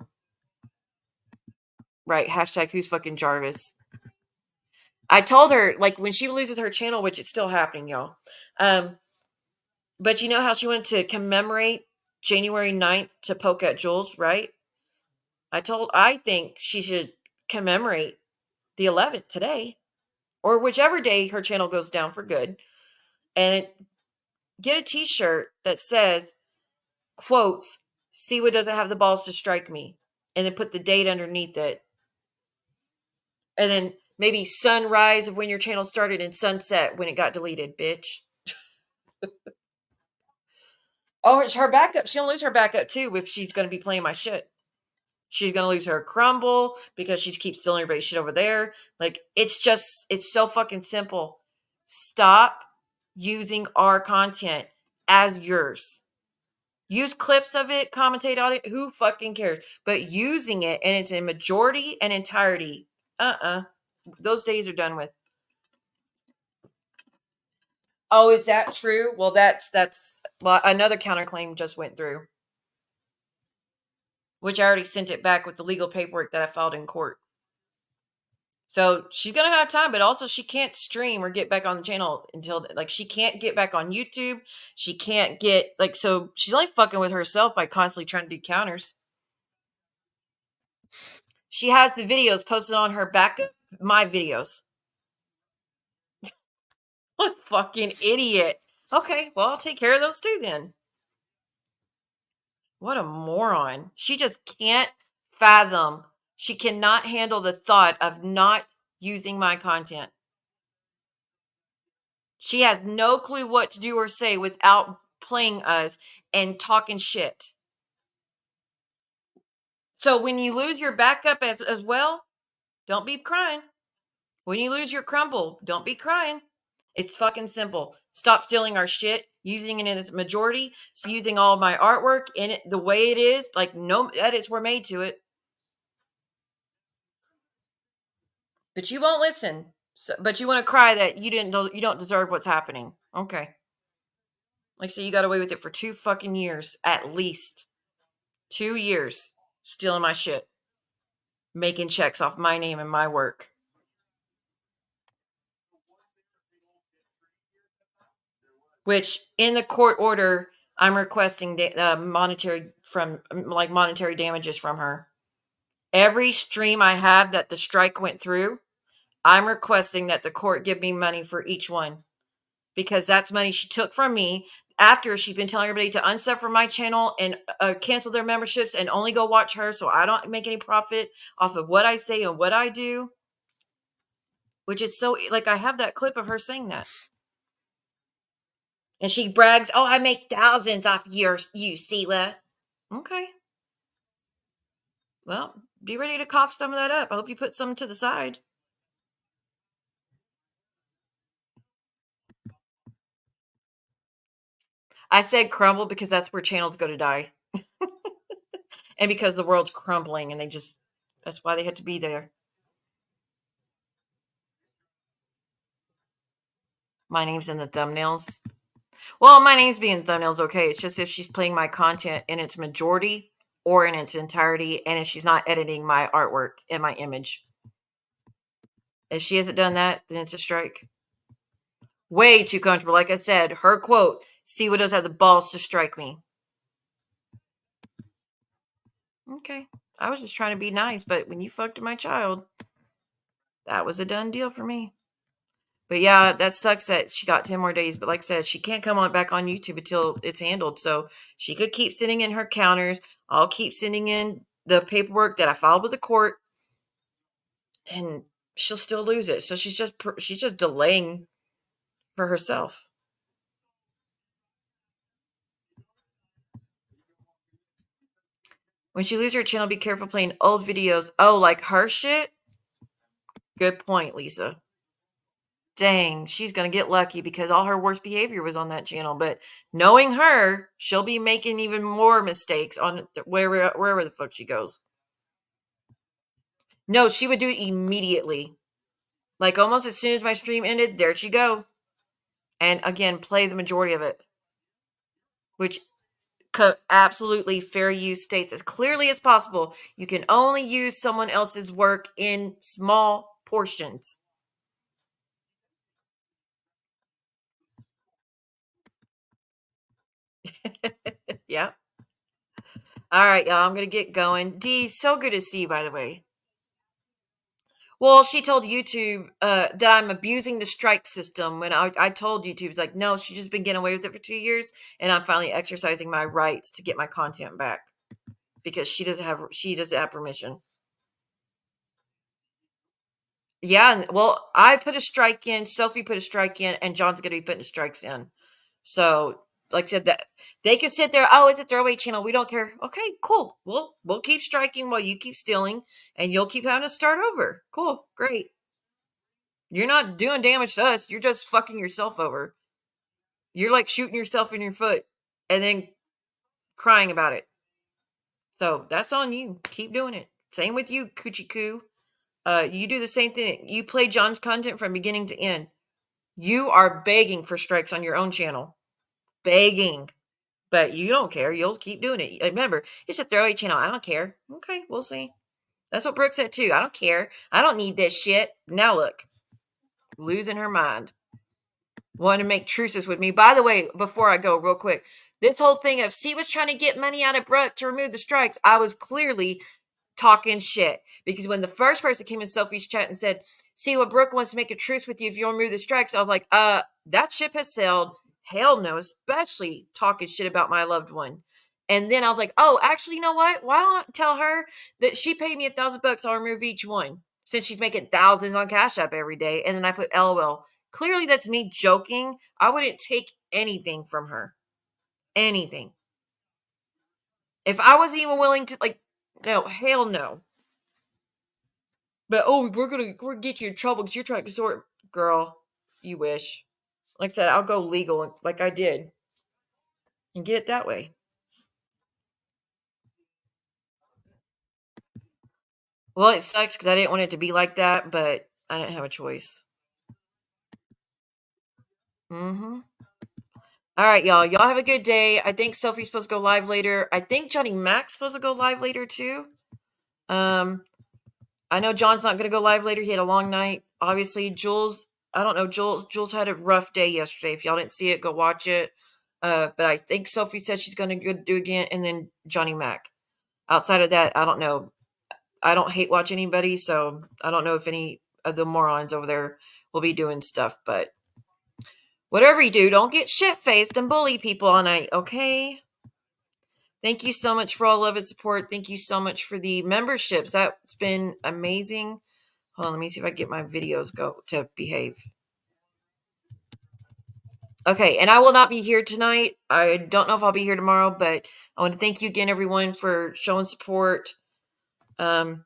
Right, hashtag who's fucking Jarvis. I told her, like, when she loses her channel, which it's still happening, y'all. But you know how she wanted to commemorate January 9th to poke at Jules, right? I think she should commemorate the 11th today, or whichever day her channel goes down for good, and get a t-shirt that says, quotes, Siwa doesn't have the balls to strike me, and then put the date underneath it. And then maybe sunrise of when your channel started and sunset when it got deleted, bitch. Oh, it's her backup. She'll lose her backup too if she's going to be playing my shit. She's going to lose her crumble because she keeps stealing everybody's shit over there. Like, it's so fucking simple. Stop using our content as yours. Use clips of it, commentate on it. Who fucking cares? But using it and it's in majority and entirety. Those days are done with. Oh, is that true? Well, well, another counterclaim just went through, which I already sent it back with the legal paperwork that I filed in court. So she's going to have time, but also she can't stream or get back on the channel until, like, she can't get back on YouTube. She can't get, like, so she's only fucking with herself by constantly trying to do counters. She has the videos posted on her backup, my videos. What a fucking idiot. Okay, well, I'll take care of those too then. What a moron. She just can't fathom. She cannot handle the thought of not using my content. She has no clue what to do or say without playing us and talking shit. So when you lose your backup as well, don't be crying. When you lose your crumble, don't be crying. It's fucking simple. Stop stealing our shit, using it in its majority, using all my artwork in it the way it is, like no edits were made to it. But you won't listen. So, but you want to cry that you don't deserve what's happening. Okay. Like I say, you got away with it for 2 fucking years, at least 2 years, stealing my shit, making checks off my name and my work. Which in the court order, I'm requesting monetary damages from her. Every stream I have that the strike went through, I'm requesting that the court give me money for each one, because that's money she took from me after she'd been telling everybody to unsub from my channel and cancel their memberships and only go watch her, so I don't make any profit off of what I say and what I do. Which is so, like, I have that clip of her saying that. And she brags, "Oh, I make thousands off you, Sela." Okay. Well, be ready to cough some of that up. I hope you put some to the side. I said crumble because that's where channels go to die. And because the world's crumbling and that's why they had to be there. My name's in the thumbnails. Well, my name's being thumbnails, okay. It's just if she's playing my content in its majority or in its entirety, and if she's not editing my artwork and my image. If she hasn't done that, then it's a strike. Way too comfortable. Like I said, her quote, "Siwa does have the balls to strike me." Okay. I was just trying to be nice, but when you fucked my child, that was a done deal for me. But yeah, that sucks that she got 10 more days. But like I said, she can't come back on YouTube until it's handled. So she could keep sending in her counters. I'll keep sending in the paperwork that I filed with the court, and she'll still lose it. So she's just delaying for herself. When she loses her channel, be careful playing old videos. Oh, like her shit? Good point, Lisa. Dang, she's going to get lucky because all her worst behavior was on that channel. But knowing her, she'll be making even more mistakes on wherever the fuck she goes. No, she would do it immediately. Like almost as soon as my stream ended, there she go. And again, play the majority of it. Which absolutely fair use states as clearly as possible, you can only use someone else's work in small portions. Yeah. All right, y'all. I'm going to get going. Dee, so good to see you, by the way. Well, she told YouTube that I'm abusing the strike system when I told YouTube, it's like, no, she's just been getting away with it for 2 years, and I'm finally exercising my rights to get my content back because she doesn't have permission. Yeah, well, I put a strike in, Sophie put a strike in, and John's going to be putting strikes in. So, like I said, that they could sit there, oh, it's a throwaway channel, we don't care. Okay, cool. We'll keep striking while you keep stealing, and you'll keep having to start over. Cool, great. You're not doing damage to us. You're just fucking yourself over. You're like shooting yourself in your foot and then crying about it. So that's on you. Keep doing it. Same with you, Coochie Coo. You do the same thing. You play John's content from beginning to end. You are begging for strikes on your own channel. Begging. But you don't care. You'll keep doing it. Remember, it's a throwaway channel. I don't care. Okay, we'll see. That's what Brooke said too. I don't care. I don't need this shit. Now look. Losing her mind. Wanting to make truces with me. By the way, before I go, real quick, this whole thing of was trying to get money out of Brooke to remove the strikes, I was clearly talking shit. Because when the first person came in Sophie's chat and said, see what Brooke wants to make a truce with you if you don't remove the strikes, I was like, that ship has sailed. Hell no, especially talking shit about my loved one. And then I was like, oh, actually, you know what? Why don't I tell her that she paid me $1,000, I'll remove each one, since she's making thousands on Cash App every day. And then I put LOL. Clearly that's me joking. I wouldn't take anything from her. Anything. If I wasn't even willing to, like, no, hell no. But, oh, we're gonna get you in trouble because you're trying to extort. Girl, you wish. Like I said, I'll go legal like I did. And get it that way. Well, it sucks because I didn't want it to be like that, but I didn't have a choice. All right, y'all. Y'all have a good day. I think Sophie's supposed to go live later. I think Johnny Mac's supposed to go live later too. I know John's not going to go live later. He had a long night. Obviously, Jules, I don't know. Jules had a rough day yesterday. If y'all didn't see it, go watch it. But I think Sophie said she's going to do again. And then Johnny Mac. Outside of that, I don't know. I don't hate watch anybody, so I don't know if any of the morons over there will be doing stuff. But whatever you do, don't get shit-faced and bully people all night, okay? Thank you so much for all love and support. Thank you so much for the memberships. That's been amazing. Hold on, let me see if I can get my videos go to behave. Okay, and I will not be here tonight. I don't know if I'll be here tomorrow, but I want to thank you again, everyone, for showing support. And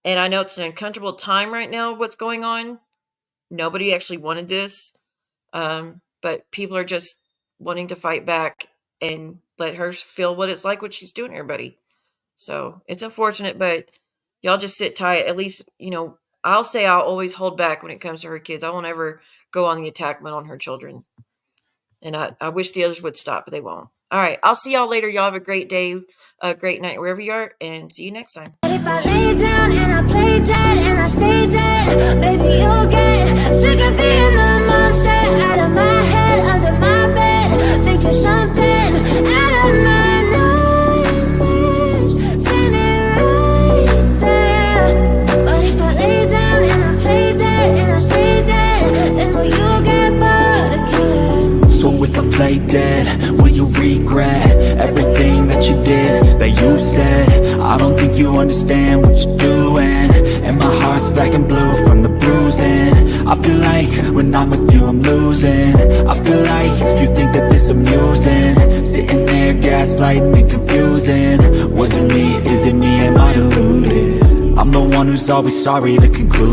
I know it's an uncomfortable time right now, what's going on. Nobody actually wanted this. But people are just wanting to fight back and let her feel what it's like, what she's doing to everybody. So it's unfortunate, but y'all just sit tight. At least, you know, I'll say I'll always hold back when it comes to her kids. I won't ever go on the attack on her children. And I wish the others would stop, but they won't. All right. I'll see y'all later. Y'all have a great day, a great night, wherever you are, and see you next time. But if I lay down and I play dead and I stay dead, baby, you'll get sick of being the monster out of my head, under my bed, thinking something out of my nightmares, standing right there. But if I lay down and I play dead and I stay dead, then will you get bored again? So if I play dead, will you regret everything that you did, that you said? I don't think you understand what you're doing, and my heart's black and blue from the bruising. I feel like when I'm with you I'm losing. I feel like you think that this amusing, sitting there gaslighting and confusing. Was it me? Is it me? Am I deluded? I'm the one who's always sorry, the conclusion.